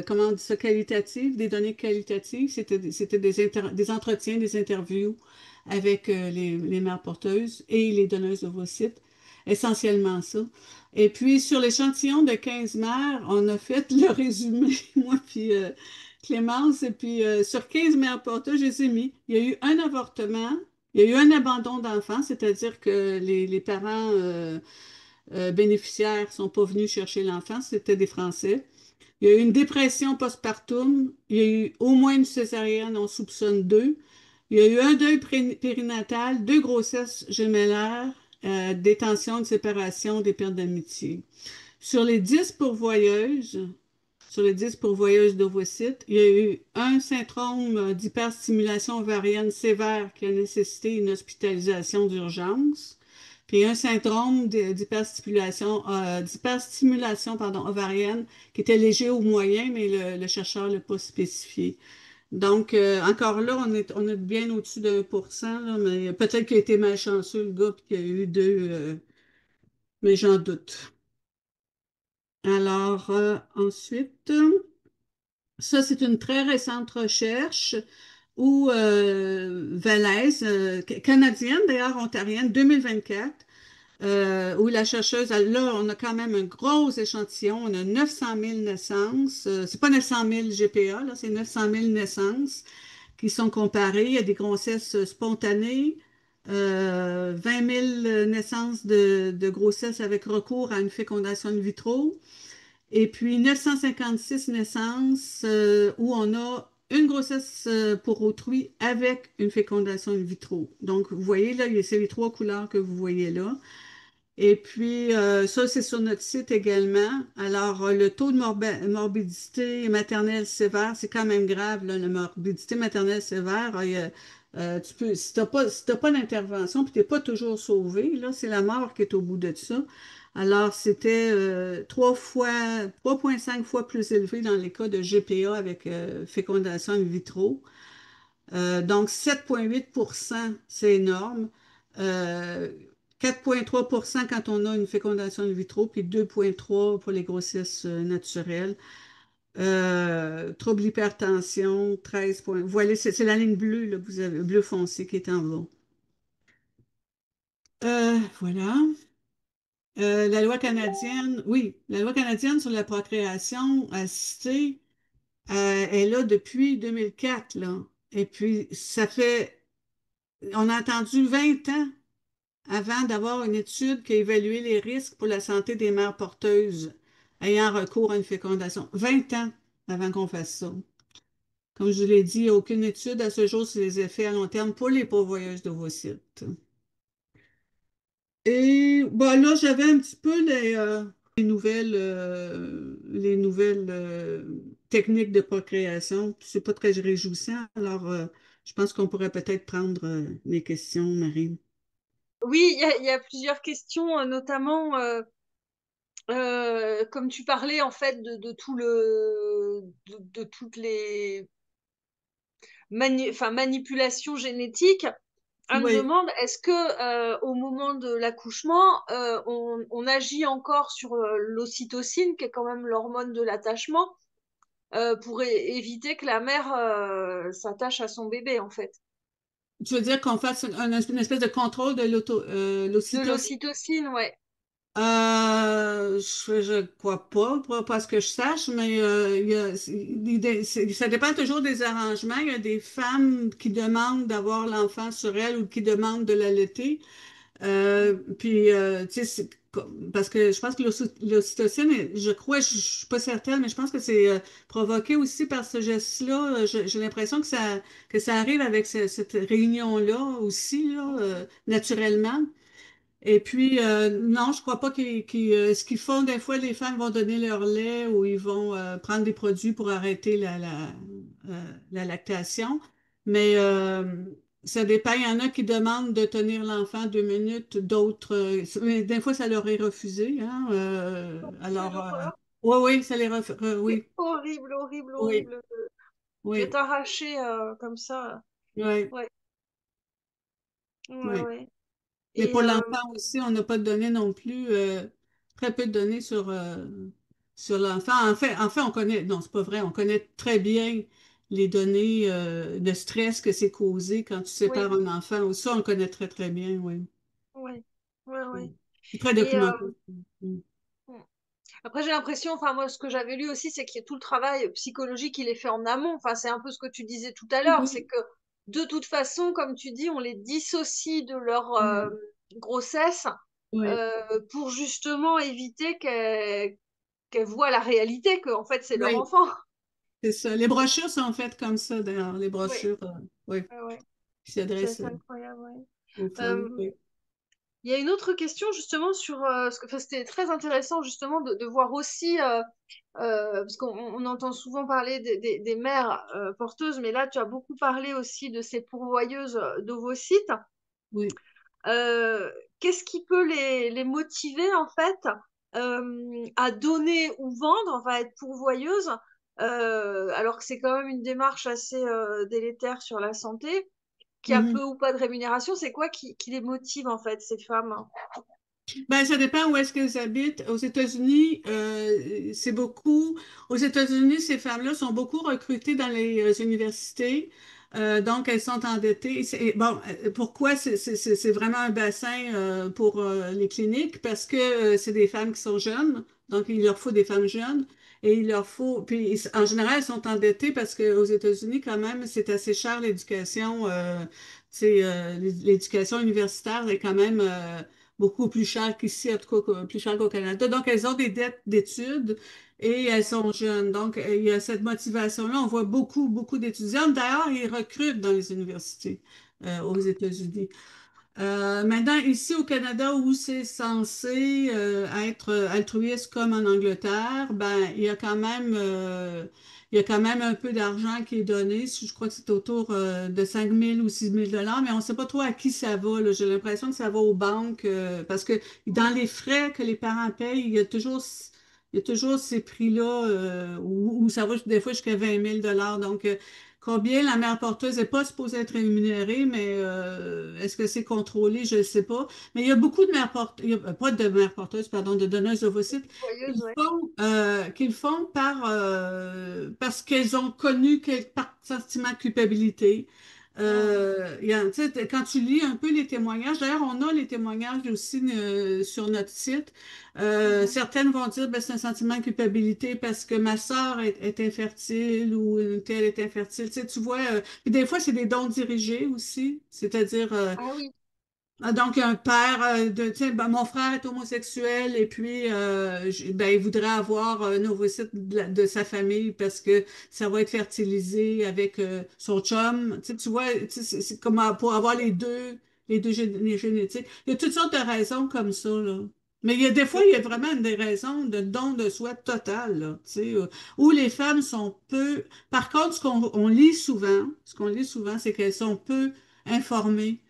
B: comment on dit ça, qualitative, des données qualitatives. C'était des entretiens, des interviews avec les mères porteuses et les donneuses d'ovocytes, essentiellement ça. Et puis, sur l'échantillon de 15 mères, on a fait le résumé, moi puis Clémence, et puis sur 15 mères porteuses, je les ai mis. Il y a eu un avortement, il y a eu un abandon d'enfant, c'est-à-dire que les parents bénéficiaires sont pas venus chercher l'enfant, c'était des Français. Il y a eu une dépression postpartum. Il y a eu au moins une césarienne, on soupçonne deux. Il y a eu un deuil périnatal, deux grossesses gémellaires, des tensions de séparation, des pertes d'amitié. Sur les 10 pourvoyeuses, sur les 10 pourvoyeuses d'ovocytes, il y a eu un syndrome d'hyperstimulation ovarienne sévère qui a nécessité une hospitalisation d'urgence, puis un syndrome d'hyperstimulation ovarienne qui était léger ou moyen, mais le chercheur ne l'a pas spécifié. Donc, encore là, on est bien au-dessus de 1%, là, mais peut-être qu'il a été malchanceux, le gars, puis qu'il y a eu deux, mais j'en doute. Alors, ensuite, ça, c'est une très récente recherche où Valaise, canadienne, d'ailleurs ontarienne, 2024, où la chercheuse, là, on a quand même un gros échantillon, on a 900 000 naissances, c'est pas 900 000 GPA, là, c'est 900 000 naissances qui sont comparées. Il y a des grossesses spontanées, 20 000 naissances de grossesse avec recours à une fécondation in vitro, et puis 956 naissances où on a une grossesse pour autrui avec une fécondation in vitro. Donc, vous voyez là, c'est les trois couleurs que vous voyez là. Et puis, ça, c'est sur notre site également. Alors, le taux de morbidité maternelle sévère, c'est quand même grave, là, la morbidité maternelle sévère. Tu peux, si t'as pas d'intervention, puis t'es pas toujours sauvé, là, c'est la mort qui est au bout de ça. Alors, c'était 3,5 fois plus élevé dans les cas de GPA avec fécondation in vitro. Donc, 7,8%, c'est énorme. Euh, 4,3% quand on a une fécondation in vitro, puis 2,3% pour les grossesses naturelles. Trouble d'hypertension, 13 points. Voilà, c'est la ligne bleue, là, que vous avez, bleu foncé qui est en bas. Voilà. La loi canadienne, oui, la loi canadienne sur la procréation assistée, est là depuis 2004, là. Et puis, on a attendu 20 ans avant d'avoir une étude qui a évalué les risques pour la santé des mères porteuses ayant recours à une fécondation. 20 ans avant qu'on fasse ça. Comme je l'ai dit, il n'y a aucune étude à ce jour sur les effets à long terme pour les pourvoyeuses d'ovocytes. Et bon, là, j'avais un petit peu les nouvelles techniques de procréation. C'est pas très réjouissant. Alors, je pense qu'on pourrait peut-être prendre les questions, Marie.
A: Oui, il y a plusieurs questions, notamment comme tu parlais en fait de toutes les manipulations génétiques. Elle me
B: Oui.
A: demande, est-ce que au moment de l'accouchement, on agit encore sur l'ocytocine, qui est quand même l'hormone de l'attachement, pour éviter que la mère s'attache à son bébé, en fait.
B: Tu veux dire qu'on fasse une espèce de contrôle de
A: De
B: l'ocytocine?
A: l'ocytocine, ouais.
B: Je crois pas ce que je sache, mais ça dépend toujours des arrangements. Il y a des femmes qui demandent d'avoir l'enfant sur elles ou qui demandent de l'allaiter. Puis, tu sais, parce que je pense que l'ocytocine, je crois, je suis pas certaine, mais je pense que c'est provoqué aussi par ce geste-là. J'ai l'impression que ça arrive avec cette réunion-là aussi, là, naturellement. Et puis, non, je crois pas ce qu'ils font, des fois, les femmes vont donner leur lait ou ils vont prendre des produits pour arrêter la lactation. Mais ça dépend. Il y en a qui demandent de tenir l'enfant 2 minutes, d'autres, mais des fois, ça leur est refusé. Hein,
A: Quelle
B: alors,
A: horreur.
B: oui, oui, ça les
A: C'est
B: oui,
A: horrible, horrible,
B: oui,
A: horrible d'être
B: oui,
A: arraché comme ça.
B: oui,
A: Ouais, ouais,
B: oui.
A: ouais.
B: Mais
A: Et
B: pour l'enfant aussi, on n'a pas de données non plus, très peu de données sur l'enfant. En fait, on connaît, non, c'est pas vrai, on connaît très bien les données de stress que c'est causé quand tu
A: oui,
B: sépares un enfant. Ça, on le connaît très, très bien, oui.
A: ouais, ouais, ouais.
B: C'est très
A: Et
B: documenté. Mm.
A: après, j'ai l'impression, enfin, moi, ce que j'avais lu aussi, c'est qu'il y a tout le travail psychologique, il est fait en amont. Enfin, c'est un peu ce que tu disais tout à l'heure, c'est
B: Oui,
A: que de toute façon, comme tu dis, on les dissocie de leur
B: oui,
A: grossesse
B: oui,
A: pour justement éviter qu'elles voient la réalité, que en fait, c'est leur
B: oui,
A: enfant.
B: c'est ça. Les brochures sont faites comme ça, d'ailleurs. Les
A: Oui,
B: brochures, oui,
A: ouais, ouais.
B: qui
A: C'est
B: s'adressent
A: assez incroyable, ouais.
B: aux femmes.
A: Euh,
B: Oui.
A: Il y a une autre question justement sur enfin, c'était très intéressant justement de voir aussi parce qu'on entend souvent parler des mères porteuses, mais là tu as beaucoup parlé aussi de ces pourvoyeuses d'ovocytes.
B: Oui.
A: Euh, Qu'est-ce qui peut les motiver en fait à donner ou vendre, enfin être pourvoyeuse, alors que c'est quand même une démarche assez délétère sur la santé, qui a peu
B: Mhm.
A: ou pas de rémunération, c'est quoi qui les motive en fait, ces femmes?
B: Ben, ça dépend où est-ce qu'elles habitent. Aux États-Unis, c'est beaucoup. Aux États-Unis, ces femmes-là sont beaucoup recrutées dans les universités. Donc, elles sont endettées. Bon, pourquoi c'est vraiment un bassin pour les cliniques? Parce que c'est des femmes qui sont jeunes. Donc, il leur faut des femmes jeunes. Et il leur faut. Puis, en général, elles sont endettées parce qu'aux États-Unis, quand même, c'est assez cher l'éducation. L'éducation universitaire est quand même beaucoup plus cher qu'ici, en tout cas plus cher qu'au Canada. Donc, elles ont des dettes d'études et elles sont jeunes. Donc, il y a cette motivation-là. On voit beaucoup, beaucoup d'étudiantes. D'ailleurs, ils recrutent dans les universités aux États-Unis. Maintenant, ici au Canada, où c'est censé être altruiste comme en Angleterre, ben, il y a quand même un peu d'argent qui est donné. Je crois que c'est autour de 5 000 ou 6 000 mais on ne sait pas trop à qui ça va, là. J'ai l'impression que ça va aux banques parce que dans les frais que les parents payent, il y a toujours ces prix-là où ça va des fois jusqu'à 20 000 Donc, combien la mère porteuse n'est pas supposée être rémunérée, mais est-ce que c'est contrôlé? Je ne sais pas. Mais il y a beaucoup de mères porteuses, pas de mères porteuses, pardon, de donneuses d'ovocytes
A: Joyeuse, ouais.
B: qu'ils font parce qu'elles ont connu quelque sentiment de culpabilité.
A: Mm.
B: Tu sais, quand tu lis un peu les témoignages, d'ailleurs, on a les témoignages aussi sur notre site.
A: Mhm.
B: Certaines vont dire ben, c'est un sentiment de culpabilité parce que ma sœur est infertile ou une telle est infertile. Tu sais, tu vois, puis des fois, c'est des dons dirigés aussi, c'est-à-dire
A: Ah oui.
B: donc, un père tiens, ben, mon frère est homosexuel et puis ben, il voudrait avoir un ovocyte de sa famille parce que ça va être fertilisé avec son chum. Tu vois, tu sais, c'est comme pour avoir les génétiques. Il y a toutes sortes de raisons comme ça, là. Mais il y a des fois, il y a vraiment des raisons de don de soi total, là, tu sais, où les femmes sont peu. Par contre, ce qu'on lit souvent, c'est qu'elles sont peu informées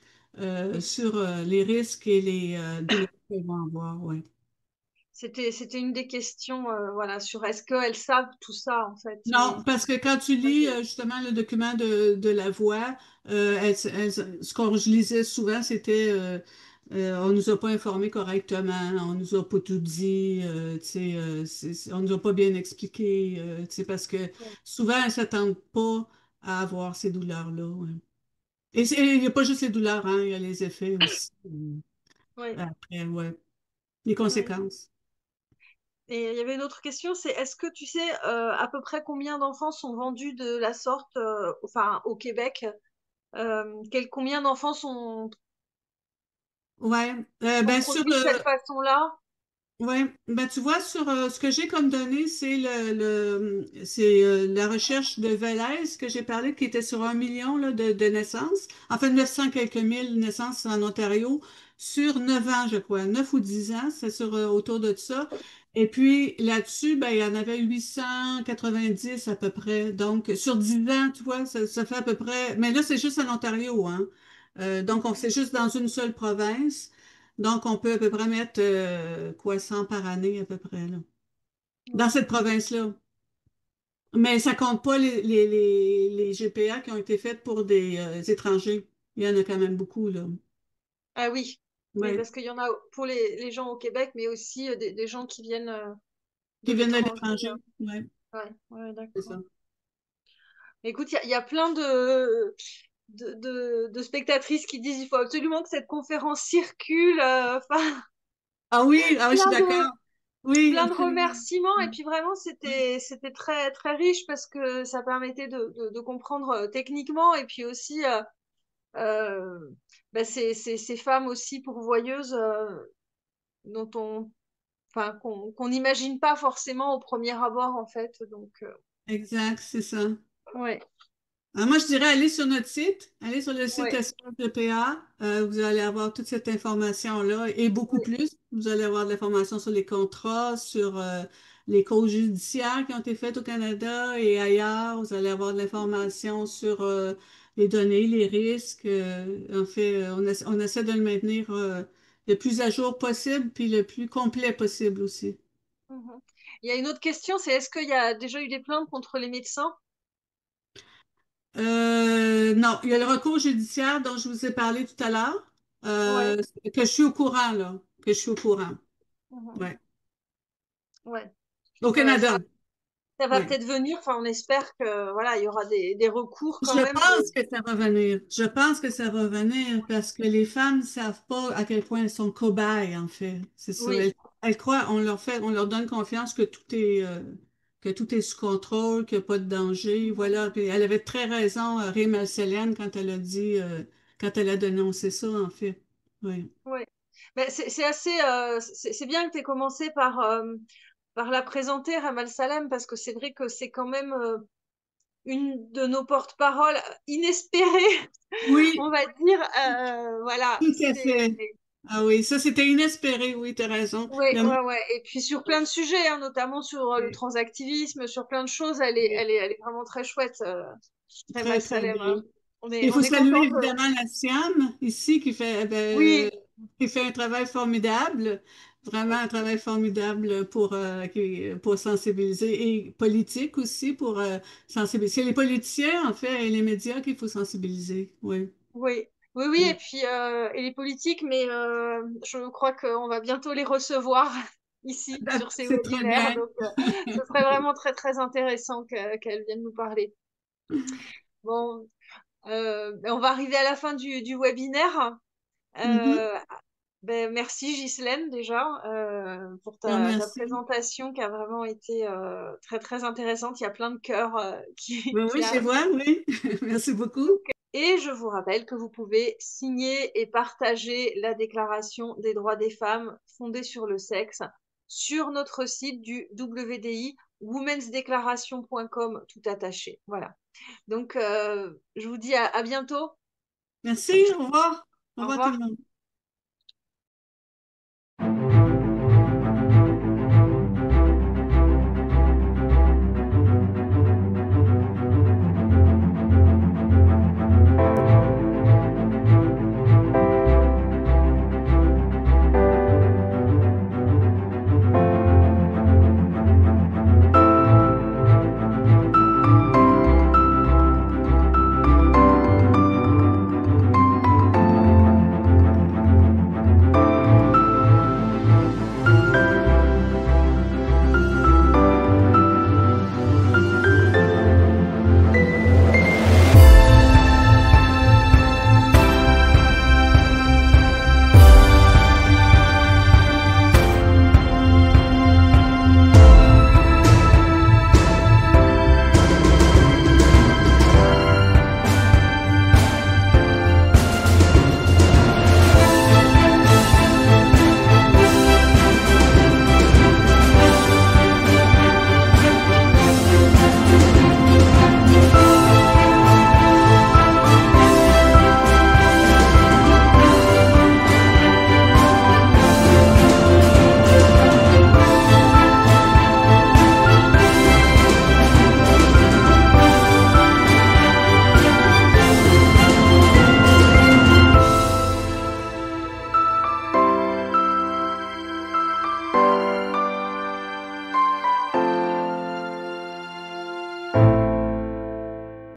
B: sur les risques et les douleurs qu'elles vont avoir, ouais.
A: C'était une des questions, voilà, sur est-ce qu'elles savent tout ça, en fait.
B: Non, parce que quand tu lis
A: Ok.
B: justement le document de la voix, ce qu'on je lisais souvent, c'était on nous a pas informés correctement, on nous a pas tout dit, tu sais, on nous a pas bien expliqué, tu sais, parce que
A: Ouais.
B: souvent elles s'attendent pas à avoir ces douleurs-là. Ouais. Et il n'y a pas juste les douleurs, hein, il y a les effets aussi.
A: Ouais.
B: Après, ouais, les
A: Ouais.
B: conséquences.
A: Et il y avait une autre question, c'est est-ce que tu sais à peu près combien d'enfants sont vendus de la sorte, enfin au Québec, combien d'enfants
B: Ouais,
A: sont
B: ben sur
A: produits de cette façon-là?
B: ouais, ben tu vois sur ce que j'ai comme données, c'est c'est la recherche de Velez que j'ai parlé qui était sur 1 million là, de naissances, enfin 900 quelques mille naissances en Ontario sur 9 ans, je crois, 9 ou 10 ans, c'est sur autour de ça. Et puis là-dessus, ben il y en avait 890 à peu près. Donc sur 10 ans, tu vois, ça fait à peu près. Mais là, c'est juste en Ontario, hein. Donc on c'est juste dans une seule province. Donc, on peut à peu près mettre quoi, 100 par année à peu près, là, dans
A: Ouais.
B: cette province-là. Mais ça compte pas les GPA qui ont été faites pour des étrangers. Il y en a quand même beaucoup, là.
A: Ah oui, oui,
B: Ouais.
A: parce qu'il y en a pour les gens au Québec, mais aussi des gens qui viennent de
B: Qui viennent de
A: l'étranger.
B: l'étranger. Ouais,
A: Ouais, ouais,
B: c'est
A: d'accord.
B: ça.
A: Écoute, il y a plein de spectatrices qui disent il faut absolument que cette conférence circule. Enfin,
B: Ah oui, je suis
A: plein de,
B: d'accord. Oui,
A: plein de
B: absolument.
A: remerciements. Et puis vraiment, c'était très, très riche parce que ça permettait de comprendre techniquement et puis aussi euh, bah, ces femmes aussi pourvoyeuses dont enfin, qu'on n'imagine pas forcément au premier abord en fait. Donc,
B: Exact, c'est ça.
A: ouais,
B: Moi, je dirais aller sur notre site, aller sur le site
A: ouais,
B: SPPA. Vous allez avoir toute cette information-là et beaucoup
A: ouais.
B: plus. Vous allez avoir de l'information sur les contrats, sur les causes judiciaires qui ont été faites au Canada et ailleurs. Vous allez avoir de l'information sur les données, les risques. En fait, on essaie de le maintenir le plus à jour possible puis le plus complet possible aussi.
A: Mhm. Il y a une autre question, c'est est-ce qu'il y a déjà eu des plaintes contre les médecins?
B: Non, il y a le recours judiciaire dont je vous ai parlé tout à l'heure,
A: Ouais,
B: que je suis au courant, là. que je suis au courant.
A: Mhm.
B: Ouais.
A: Ouais.
B: Au
A: Ouais, ouais,
B: Canada,
A: ça va
B: oui.
A: peut-être venir. Enfin, on espère que voilà, il y aura des recours quand
B: Je
A: même.
B: pense que ça va venir. Je pense que ça va venir parce que les femmes ne savent pas à quel point elles sont cobayes, en fait. C'est ça.
A: Oui,
B: Elles croient, on leur donne confiance que tout est sous contrôle, qu'il n'y a pas de danger. Voilà. Puis elle avait très raison, Ray Selene, quand elle a dit, quand elle a dénoncé ça, en fait. Oui.
A: oui. Mais c'est assez. C'est bien que tu aies commencé par la présenter, Ramal Salem, parce que c'est vrai que c'est quand même une de nos porte-paroles inespérées,
B: Oui,
A: on va dire. Voilà,
B: tout à
A: c'est.
B: fait. Ah oui, ça c'était inespéré, oui, tu as raison.
A: Oui,
B: Le
A: ouais, ouais. Et puis sur plein de sujets, hein, notamment sur le
B: oui,
A: transactivisme, sur plein de choses,
B: oui.
A: elle est vraiment très chouette,
B: Très,
A: Remal
B: très
A: Salem, hein.
B: bien. Il
A: On
B: faut
A: est
B: saluer
A: content que.
B: évidemment la SIAM ici
A: Oui,
B: qui fait un travail formidable, vraiment un travail formidable pour sensibiliser et politique aussi pour sensibiliser. C'est les politiciens en fait et les médias qu'il faut sensibiliser. Oui.
A: oui, oui, oui. Et
B: Mm.
A: puis et les politiques, mais je crois qu'on va bientôt les recevoir ici
B: Ah,
A: sur ces
B: c'est très
A: webinaires,
B: bien.
A: donc ce serait vraiment très très intéressant qu'elles viennent nous parler. Bon, on va arriver à la fin du webinaire.
B: Mhm.
A: Euh, Ben, merci Ghislaine déjà pour
B: Je te
A: ta
B: remercie.
A: présentation qui a vraiment été très très intéressante. Il y a plein de cœurs
B: Oui,
A: qui
B: oui, je les
A: arrivent.
B: vois, oui. Merci beaucoup.
A: Et je vous rappelle que vous pouvez signer et partager la Déclaration des droits des femmes fondée sur le sexe sur notre site du WDI, womensdeclaration.com, tout attaché. Voilà. Donc, je vous dis à bientôt.
B: Merci, au revoir. Au
A: Au
B: revoir tout le
A: revoir.
B: monde.